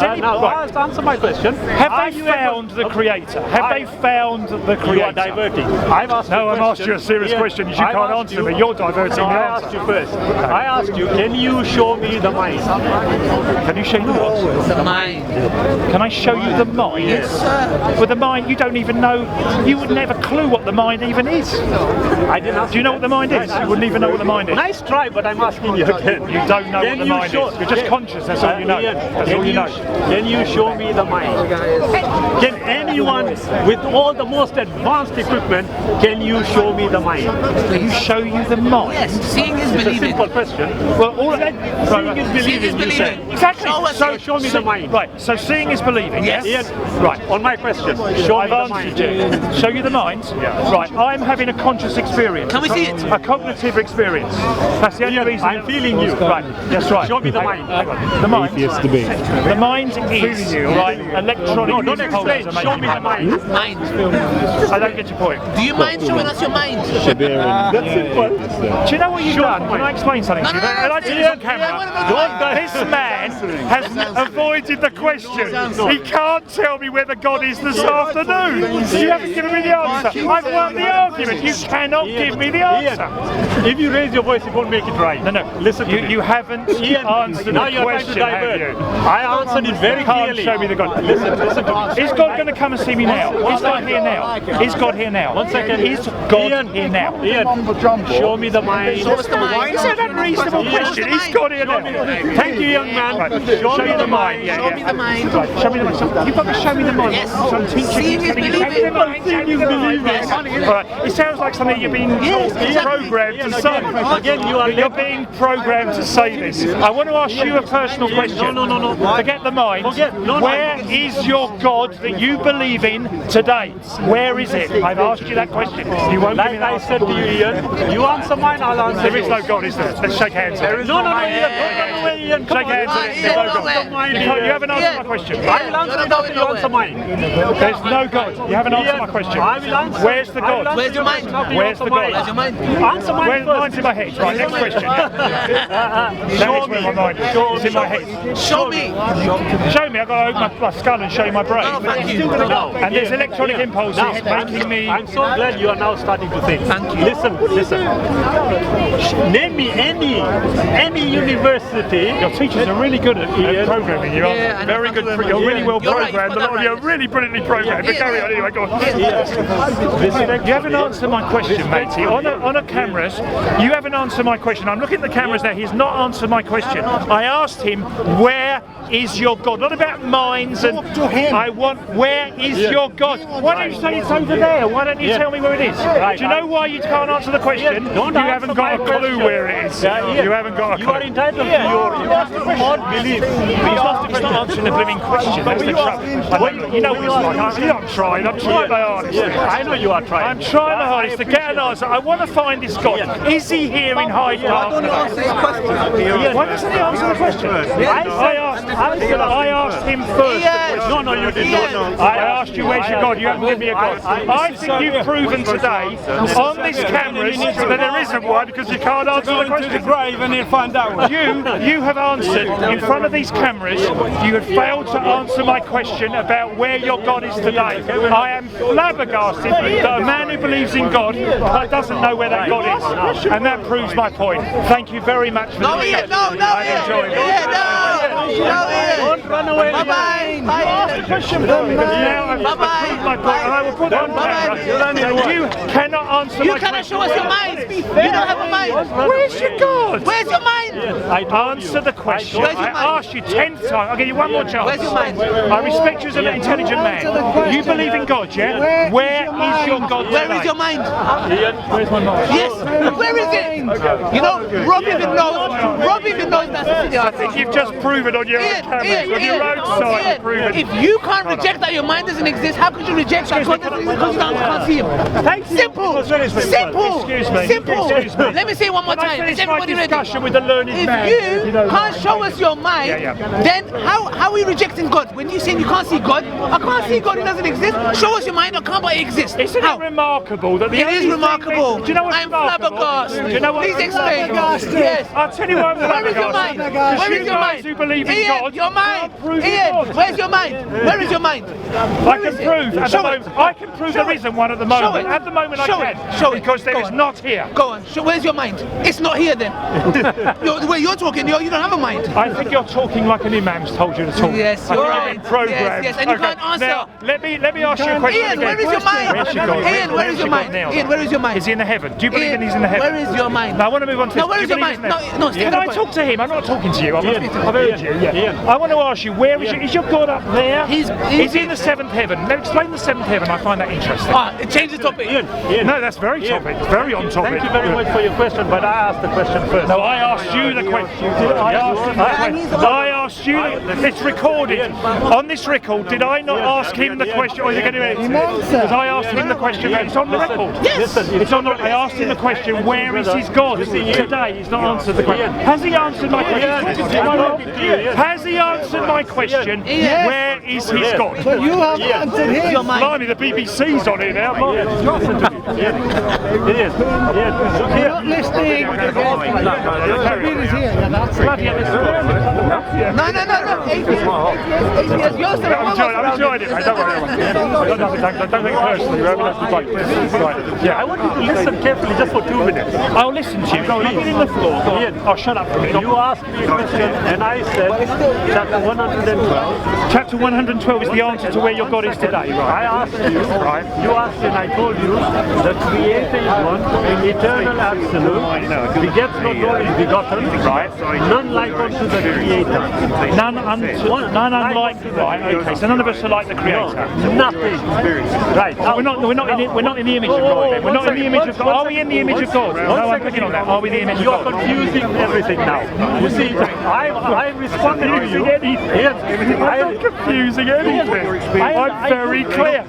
any... Now, right. answer my question. Have they found the Creator? Have they found the Creator? You are diverting. I've asked No, you a I've asked you a serious Ian, question. You can't I've asked answer me. You're diverting No, the I answer. asked you first. I asked you, can you show me the mind? Can you show me what? The mind. Can I show you the mind? Yes, sir. With the mind, you don't even know. You would never clue what the mind even is. I didn't ask Do you know what the mind is? You wouldn't even know what the mind is. Nice try, but I'm asking you again. You don't know what the mind is. You're just conscious. That's all you know. Ian, That's all you know. Can you show me the mind? Can anyone with all the most advanced equipment, can you show me the mind? Can you show you the mind? Yes, seeing is It's a believing. simple question. Well, all of that. Seeing is Seeing is believing, you said. believing. Exactly. So show me the mind. Right. So seeing is believing. Yes. Yes. Ian, Right. on my question, show I've me the mind. answered you. Show you the mind? Yeah. Right, I'm having a conscious experience. Can we see it? A cognitive experience. That's the only Ian, reason. I'm feeling you. Right, that's right. Show me the Hang on, mind. hang on. The mind. The mind is, right, electronic No, don't impulses explain. are Show making me the mind. Mind. I don't get your point. Do you mind showing us your mind? That's simple. Do you know what you've done? Can I explain something to you? No, no, no, I'd like to do this on camera. This man has avoided the question. He can't tell me where the God is this afternoon. You haven't given me the answer. I've won the argument. You cannot give me the answer. Ian, if you raise your voice, you won't make it right. No, no. Listen to me. You haven't Ian, answered now the you're trying to question, have divert. you? I answered it very Can't clearly. show me the God. Listen to me. Is God going to come and see me now? Is God here now? Is God here now? 1 second. Is God Ian, here now? Ian, show me the mind. Show us the mind. Is that an unreasonable question? Is God here now? Thank you, young man. Right. Show me the mind. Yeah, Show me the mind. Right. Show me the mind. So, you've got to show me the mind. Yes. Some teacher Seeing is telling you, believing. show me the mind, show me the mind. Yes. Right. It sounds like something you've been programmed to say. Again, You're being programmed to say this. I want to ask you a personal question. No. Forget the mind. Where is your God that you believe in today? Where is it? I've asked you that question. You won't give me Like that I answer. said to you, Ian, you answer mine, I'll answer There is yours. no God, is there? Let's shake hands. No, Ian, don't run away, Ian. Come Shake on. hands. There's no Ian, God. You haven't answered my question. I will answer it after you answer mine. There's no God. You haven't answered my question. I will answer. Where's the I will God? answer Where's your mind? after you Where's answer the God? mine. Where's your mind? Answer mine Where's first. mine's in my head? Right, next question. That is where my mind is. It's in my head. Show me. Show me. I've got to open my skull and show you my brain. Oh, thank you. No. And there's electronic impulses making me. I'm so glad you are now starting to think. Thank you. Listen. Name me any university. Your teachers are really good at programming you. Yeah, I know. Very good. You're really well You're right, programmed. A lot of you are really brilliantly programmed. But Yeah. carry on anyway. Go on. You haven't answered my question, matey. On a cameras, you haven't answered my question. I'm looking at the cameras now. He's not answered my question. I asked him, where is your God? Not about minds and I want, where is your God? Why don't you say it's over there? Why don't you tell me where it is? Do you know why you can't answer the question? Don't You answer haven't got a my clue question. where it is. Ian, You haven't got a You are clue. entitled to your odd belief. He's not answering the blooming question. That's the trouble. You know what it's like. I'm trying my hardest. I know you are trying. I'm trying my hardest to get an answer. I want to find this God. Is he here in Hyde Park? Why doesn't he answer the question? I asked. I asked him first. No, you did not. I asked you, where's your God? You haven't given me a God. I think you've proven today on this cameras that there isn't one because you can't answer the question. To the grave and he'll find out one. You have answered in front of these cameras. You have failed to answer my question about where your God is today. I am flabbergasted that a man who believes in God but doesn't know where that God is, and that proves my point. Thank you very much for the discussion. I've enjoyed it. Don't run away. Bye-bye. Now I've proved my point, and I will put that on camera. You cannot answer my question. You cannot show us your mind. You don't have a mind. Where's your God? Where's your mind? Answer the question. Where's your I mind? asked you 10th time. I'll give you one more chance. Where's your mind? I respect you as an intelligent man. You believe in God, yeah? Where is your God today? Where is your mind? Where's my mind? Yes. Where is it? You know, Rob even knows that's the city. I think you've just proven on your own cameras, on your own side, you've proven. If you can't reject that your mind doesn't exist, how could you reject that God doesn't exist because you can't see him? Simple. Excuse me. Simple. Excuse me. Let me say it one more time. Is everybody ready? Discussion with the learned man. If you can't show us your mind, then how are we rejecting God? When you say you can't see God, I can't see God, it doesn't exist. Show us your mind, I can't, but it exists. Isn't it remarkable that the It is remarkable. Do you know what's I'm remarkable? flabbergasted. Do you know what? Please explain. Yes. I'll tell you what I'm Where is your mind? Where is your mind? who believe in Ian, God, your mind. can't prove Ian, God. where's your mind? Where is your mind? I can prove at the moment. I can prove there isn't one at the moment. At the moment I can. Show it. Because there is not here. Go on. Where's your mind? It's not here then. The way you're talking, you don't have a mind. I think you're talking like an imam's told you to talk. Yes, I you're think right. I've been programmed. Yes, and you can't answer. Now, let me ask you a question Ian, again. where is your mind? Where's your God? Ian, where is your mind? now? Ian, where is your mind? Is he in the heaven? Do you believe Ian, that he's in the heaven? where is your mind? No, I want to move on to No, this. where Do is you your believe mind? he's in No, heaven? stick Can to I the talk to him? I'm not talking to you. I've Ian, heard you. Yeah. I want to ask you, where is your God up there? Is he in the seventh heaven? Now explain the seventh heaven. I find that interesting. Change the topic. Ian. No, that's very topic. Very on topic. Thank you very much for your question, but I asked the question first. No, I asked you the question. I asked you. It's recorded. On this record, did I not ask him the question? Or is it going to be? Because I asked him the question. It's on the record. Yes. It's on the. I asked him the question. Where is his God? Today, he's not answered the question. Has he answered my question? Has he answered my question? Where is his God? But you have answered his. Blimey, the BBC's on here now. You're not listening. No. I'm enjoying it. Don't worry. Don't take it personally. We're having a debate. Right. Yeah. I want you to listen carefully just for 2 minutes. I'll listen to you. Go on. Get in the floor. Go on. Oh, shut up for a minute. You asked me a question and I said chapter 112. Chapter 112 is the answer to where your God is today, right? I asked you, you asked and I told you, the Creator is one, eternal absolute, begets not nor is begotten, right? None like unto the Creator. None unlike, right? Okay, so none of us are like the Creator. Nothing. Right. We're not in the image of God. Then. We're not in the image of God. Are we in the image of God? No, I'm picking on that. Are we the image of God? You're confusing everything now. You see, I'm responding to you. I'm not confusing anything. I'm very clear.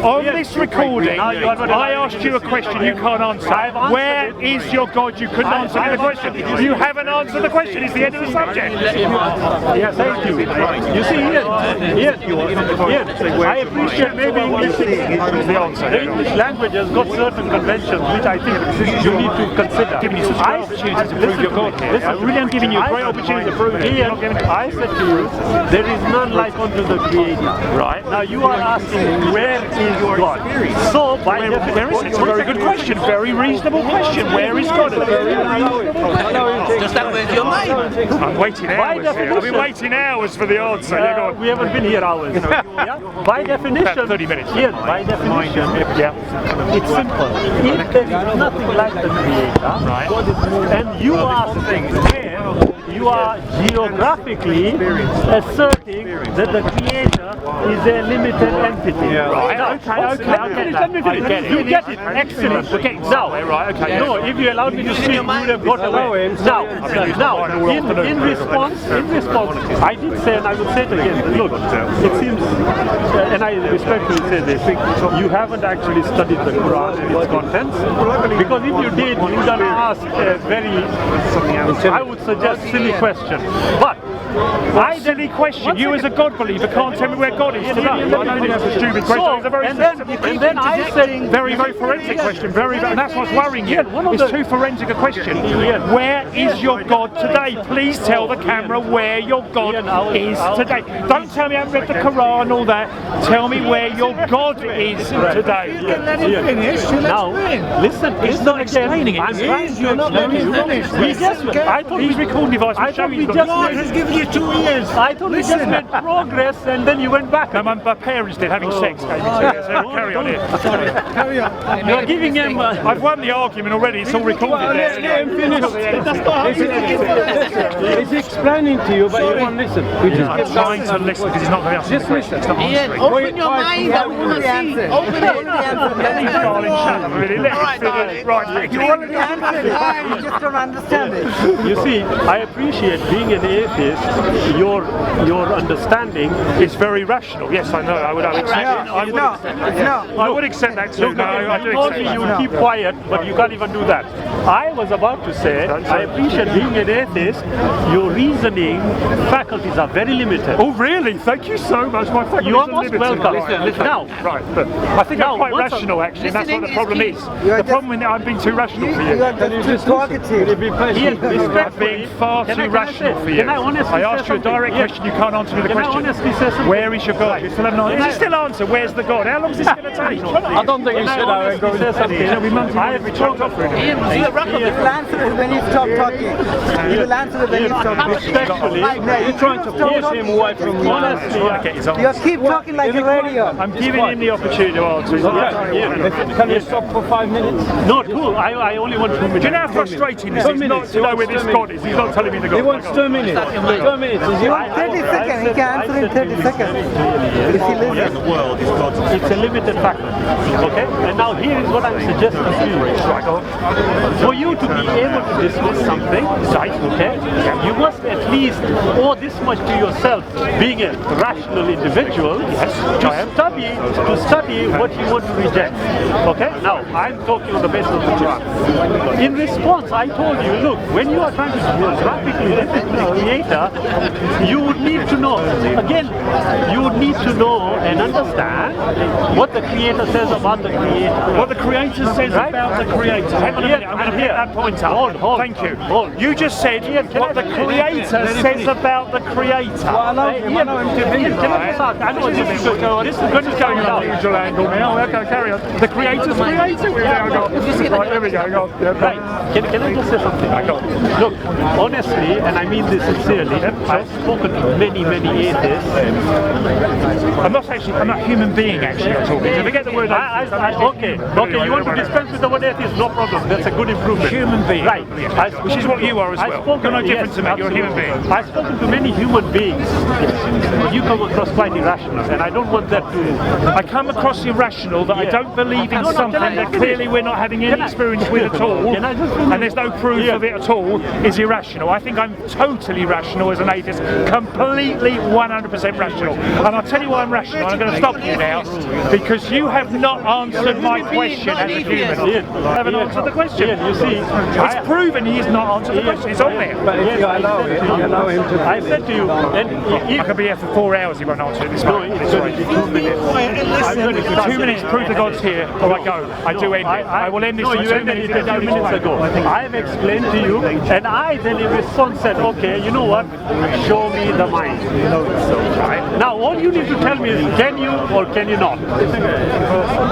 On this recording, I asked you a question you can't answer. Where is your God? You couldn't answer me the question. You haven't answered the question. It's the end of the subject. Yeah, thank you. You see, Ian, I appreciate maybe English. The answer. The English language has got certain conventions which I think you need to consider. Giving you such a great opportunity to prove your God here. I'm giving you a great opportunity to prove it. Ian, I said to you, there is none like unto the Creator. Right. Now you are asking, where is your God? So, by definition, it's a very good question. Very reasonable question. Where is God? Just like where's your mind? I'm waiting hours here. I've been waiting hours for the answer. we haven't been here hours. By definition, about 30 minutes. Ian, by definition, it's simple. If there is nothing like the Creator, and you are where you are geographically asserting that the Creator is a limited entity. Right. Now, Okay. You get it. Excellent. Okay. Now, right. Okay. No, if you allowed me to speak, you would have got away. Now, in response, I did say, and I would say it again. Look, it seems, and I respectfully say this, you haven't actually studied the Quran and its contents, because if you did, you would have asked a very, I would suggest, silly question. But Silly question. You as a God believer can't tell me where God is today. I don't think that's a stupid question. It's a very and then I saying very forensic question. And that's what's worrying you. It's too forensic a question. Where is your God today? Please tell the camera where your God is today. Don't tell me I haven't read the Quran and all that. Tell me where your God is today. You can let him finish. now, listen, He's not explaining it. I'm trying to explain you. I thought His recording device will show you. God has given you 2 years. I thought we just made progress and then you went back. No, my parents did having sex. Gave me 2 years. Carry on here. Sorry, carry on. You're giving him. I've won the argument already. It's all recorded. Let's let him finish. He's explaining to you, but you won't listen. I'm trying to listen because he's not going to answer the question. It's not Ian, answering. open your mind that we want to see. Open it. Darling, shut up, really. Let him finish. Right, thank you. You just don't understand it. You see, I appreciate being an atheist. Your understanding It's very rational. Yes, I know. I would accept it. I would accept that too. No, I do told accept me you that. would keep quiet, but you can't even do that. I was about to say, I appreciate being an atheist. Your reasoning faculties are very limited. Oh, really? Thank you so much. My faculties You are are most limited. welcome. Now, Right, but I think I'm Now, quite once rational actually, and that's what the problem is. You're The problem is that I'm being too rational for you. You are just too talkative. Ian, I'm respectfully, being far can too I rational say- for you. Can I honestly asked say you a direct something? question, you can't answer me the Can I question. honestly say something? Where is your God? You still haven't answered. Is it still answer? Where's the God? How long is this going to take? I don't think you should have Honestly say something. It'll be months and months we choked off for it. Ian, you wrap up You will answer it when you stop talking. You will answer it when you stop talking. Respectfully, You're trying to force him away from honestly, I get his You answer. keep talking like a radio. I'm giving him the opportunity to answer. He's not Can you stop for 5 minutes? no, two. I only want 2 minutes. Do you know how frustrating this is not to know where this God is? He's not telling me the God. He wants 2 minutes. 2 minutes. Is You it? want 30 seconds. He can answer in 30 seconds. If he listens. It's a limited factor. Okay? And now here is what I'm suggesting to you. For you to be able to dismiss something, right, okay, you must at least owe this much to yourself, being a rational individual, to study what you want to reject. Okay? Now, I'm talking on the basis of the Quran. In response, I told you, look, when you are trying to geographically limit the Creator, you would need to know, again, you would need to know and understand what the Creator says about the Creator. What the Creator says about the Creator. Hang on a minute, I'm going to pick that point up. Hold. Thank you. Hold. You just said what the Creator says about the Creator. Can I just ask? I know this is going on the usual angle now. Okay, carry on. The Creator's Creator. We've now got. Right, there we go. Right. Can I just say something? Look, honestly, and I mean this sincerely, I've spoken to many atheists. I'm not a human being actually. I'm talking. Forget the word. Okay, you want to dispense with the word atheist? No problem. That's a good improvement. Human being. Right. Which is what you are as well. You're no different to me. You're a human being. I've spoken to many human beings. You come across quite irrational, and I don't want that to. I come across irrational that I don't believe in something that clearly we're not having any experience with at all, and there's no proof of it at all, is irrational. I think I'm totally rational as an atheist, completely 100% rational. And I'll tell you why I'm rational. I'm going to stop you now, because you have not answered my question as a human. I haven't answered the question. You see, it's proven he has not answered the question. It's on there. But if you allow him to. I said to you, and I could be here for 4 hours, he won't answer it this way. it's only 2 minutes. I'm going to 2 minutes, prove the God's here, or I go. I do end it. I will end this No, for you 2 ended minutes. it a few minutes ago. I've explained to you, and I then in response said, okay, you know what? Show me the mind. Now, all you need to tell me is, can you or can you not?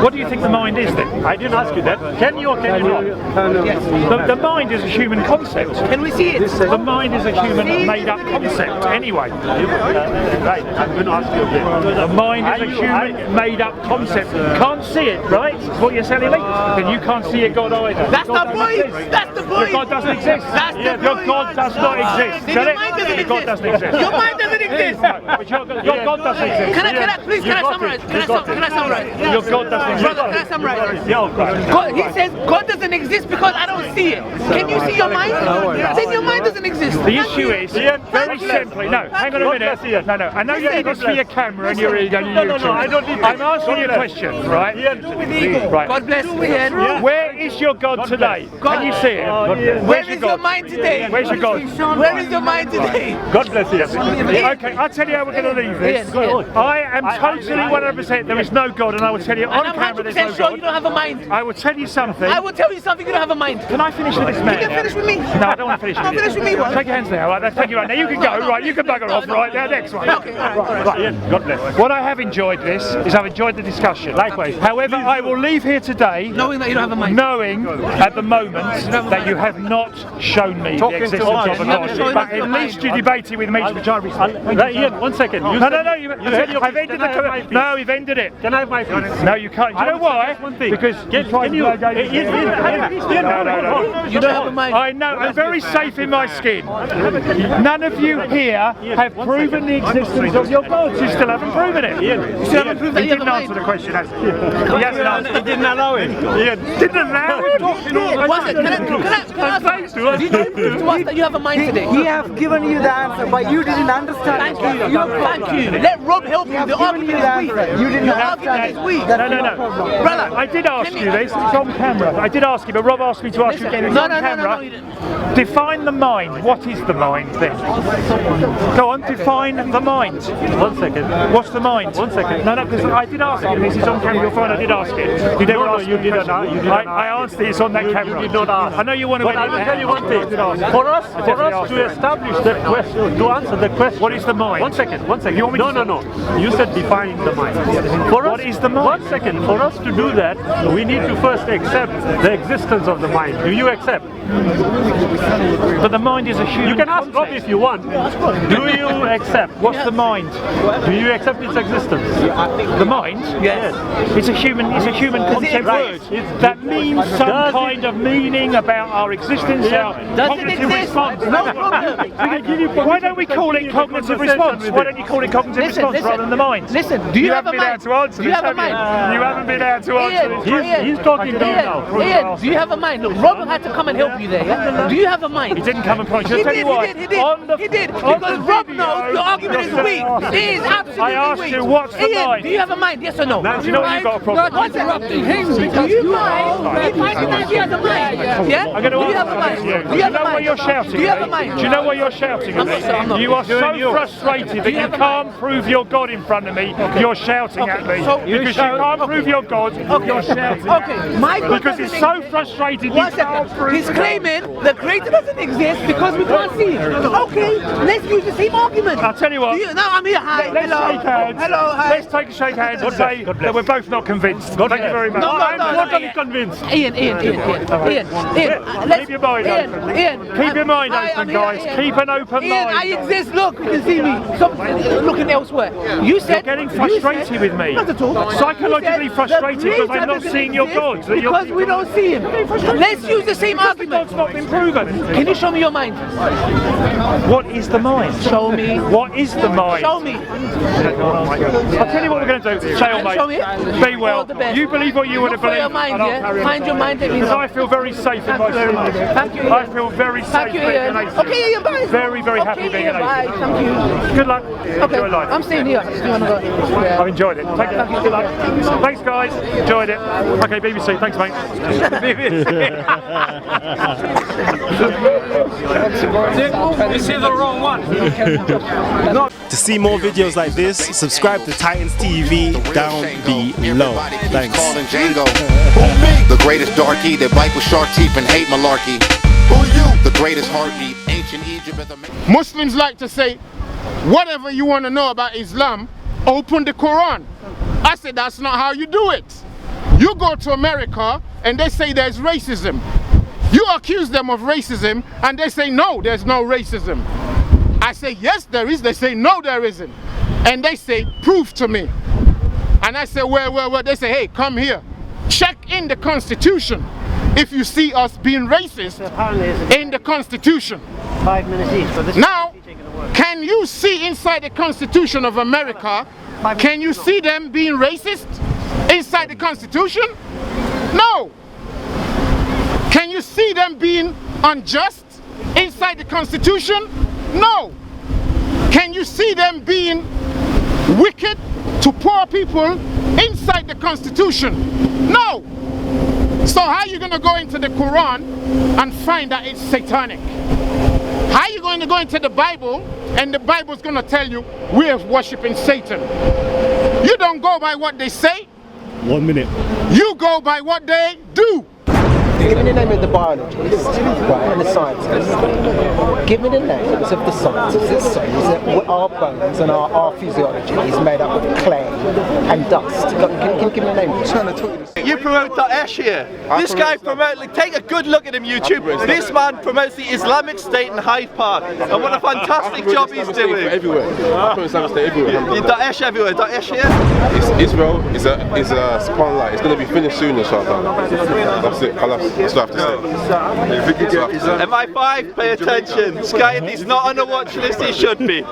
What do you think the mind is then? I didn't ask you that. Can you or can you not? The mind is a human concept. Can we see it? The mind is a human made-up concept. Anyway, Right, I'm going to ask you again. the mind is a human made-up concept. Can't see it, right? That's what you're telling me. Then you can't see a God either. That's God the doesn't point. exist. That's the Your point. God doesn't exist. That's the Your point. God does not exist. Then Get your it? mind doesn't Your God exist. doesn't exist. Your mind doesn't exist. But your God doesn't exist. Can I summarize? Can I summarize? Your God doesn't exist. Brother, can I summarize? Yeah, God, he says God doesn't exist because I don't see it. Can you see your mind? Then your mind doesn't exist. The issue is, very simply, no, hang on a minute. No, I know you need this for your camera and your ego and your YouTube. I don't need I'm asking you a question, right? Right. God bless you, Ian. Where is your God today? Can you see it? Where is your mind today? Where's your God? Where is your mind today? me. God bless you. Okay, I'll tell you how we're going to leave this. I am totally 100% there is no God, and I will tell you on And I'm camera there's no 100% sure God. you don't have a mind. I will tell you something. I will tell you something, you don't have a mind. Can I finish with this man? You can finish with me. No, I don't want to finish with No, you. finish with me, what? Take your hands now. Right, thank you. Right, now you can go. Right, you can bugger off. Right, now next one. Okay, Right. God bless. What I have enjoyed this is I've enjoyed the discussion. Likewise. However, I will leave here today knowing that you don't have a mind. knowing at the moment that you have not shown me the existence of a God. But at least you debated with me, which I respect. Ian, 1 second. You No, I've ended the No, you've ended it. Can I have my piece? No, you can't. Do you know why? One thing. Because Can you? No. You don't have a mind. I know. I'm very safe in my skin. None of you here have proven the existence of your gods. You still haven't proven it. You still haven't proved that He you have a didn't answer mind. the question, has he? He hasn't answered. He didn't allow it. Didn't allow it. What's it? Can I ask you? Did you prove to us that you have a mind today? He has given you the answer, but you didn't understand. Thank you. Let Rob help you. The argument is weak. You didn't The argument is weak. No. Brother, I did ask you this. It's on camera. I did ask you, but Rob asked me to ask you again. It's No, on no, camera. you didn't. Define the mind. What is the mind then? Go on, define the mind. 1 second. What's the mind? 1 second. No, because I did ask you. This is on camera. You'll find I did ask it. You never asked you me didn't. question. You didn't I answered it. It's on that camera. You did not ask. I know you want to. But I will tell you one thing. For us to establish that question, to answer the question. What is the mind? 1 second. 1 second. You want me to No. You said define the mind. For What us, is the mind? 1 second. For us to do that, we need to first accept the existence of the mind. Do you accept? But the mind is a human. You can ask Rob if you want. Do you accept? What's the mind? Do you accept its existence? The mind? Yes. It's a human concept Right. word that means some Does kind of meaning about our existence, our Does it cognitive exist? response. No problem. Why don't we call it cognitive response? Why don't you call it cognitive response rather than the mind? Listen, do you have a haven't been mind? able to answer Do you this, have a mind? You haven't been able to answer this. He's talking to you now. Ian, do you have a mind? Look, Rob had to come and help you there. Yeah? Do you have a mind? He didn't come and point. He I'll tell you what. did. He did. on Because the Rob video, knows your argument is you're weak. just It is absolutely weak. I asked you, what's the Ian, mind? do you have a mind? Yes or no? Do you know what you've got a problem? What's interrupting him? Do you mind? If I think he has a mind. Yeah? I'm going to Do you have a answer mind? this to you. Do you have a know mind? what you're shouting Do you have a at me? mind? Do you know what you're shouting at me? I'm not. You are so frustrated that you can't prove your God in front of me. You're shouting at me. So- Because you can't prove your God, you're shouting at me. Okay, my God Because he's doesn't so frustrated you One can't second. prove He's it. claiming the creator doesn't exist because we can't see it. Okay, let's use the same argument. I'll tell you what. No, I'm here. Hi. Let's Hello. shake hands. Hello. Hi. Let's take a shake hands and say that we're both not convinced. Thank you very much. No, I'm no, totally Ian. convinced. Ian. Keep your mind open. Keep your mind open, guys. Keep an open Ian, I mind. exist. Look, you can see me. Stop looking elsewhere. You said You're getting frustrated with me. Not at all. Psychologically You said frustrated the because I'm creator not doesn't seeing your exist gods. That Because we don't see him. Let's use the same argument. God's not been proven. Can you show me your mind? What is the mind? Show me. What is the mind? Show me. I'll tell you what we're going to do. Stalemate. Show me. Be well. All the best. You believe what you want to Look for believe. your mind, and I'll yeah? carry on. Find your mind, let me Because know. I feel very safe in my Thank you very much. skin. Thank you, Ian. I feel very safe Thank you, being Ian. an atheist. Okay, Ian, bye. Very, very happy being an Ian, bye. atheist. Thank you. Good luck. Okay, Enjoy life. I'm staying here. Do you want to go? I've Yeah. enjoyed it. Take care. Good luck. Thanks, guys. Enjoyed it. Okay, BBC. Thanks, mate. This is the wrong one. To see more videos like this, subscribe to Titans TV down below. Thanks. Calling Django. The greatest darky that bite with shark teeth and hate malarkey. Who you? The greatest heartbeat. Ancient Egypt is a Muslims like to say, whatever you want to know about Islam, open the Quran. I said, that's not how you do it. You go to America and they say there's racism. You accuse them of racism and they say, no, there's no racism. I say, yes, there is. They say, no, there isn't. And they say, prove to me. And I say, where? They say, hey, come here. Check in the Constitution if you see us being racist in the Constitution. 5 minutes each, but this Now, can you see inside the Constitution of America, can you see them being racist inside the Constitution? No. Can you see them being unjust inside the Constitution? No. Can you see them being wicked to poor people inside the Constitution? No. So how are you going to go into the Quran and find that it's satanic? How are you going to go into the Bible and the Bible's going to tell you we're worshiping Satan? You don't go by what they say. 1 minute. You go by what they do. Give me the name of the biologist, right, and the scientist. Give me the names of the scientists that say that our bones and our physiology is made up of clay and dust. Can you give me a name? You promote Daesh here. This guy promotes, like, take a good look at him, YouTube. This man promotes the Islamic State in Hyde Park. And what a fantastic job he's doing. Everywhere. I promote Islamic State everywhere. Daesh everywhere. Daesh here. Israel is a spawn light. It's going to be finished soon, inshallah. That's it. Kalam. That's what I have to say. MI5, pay attention. Sky is not on the watch list, he should be.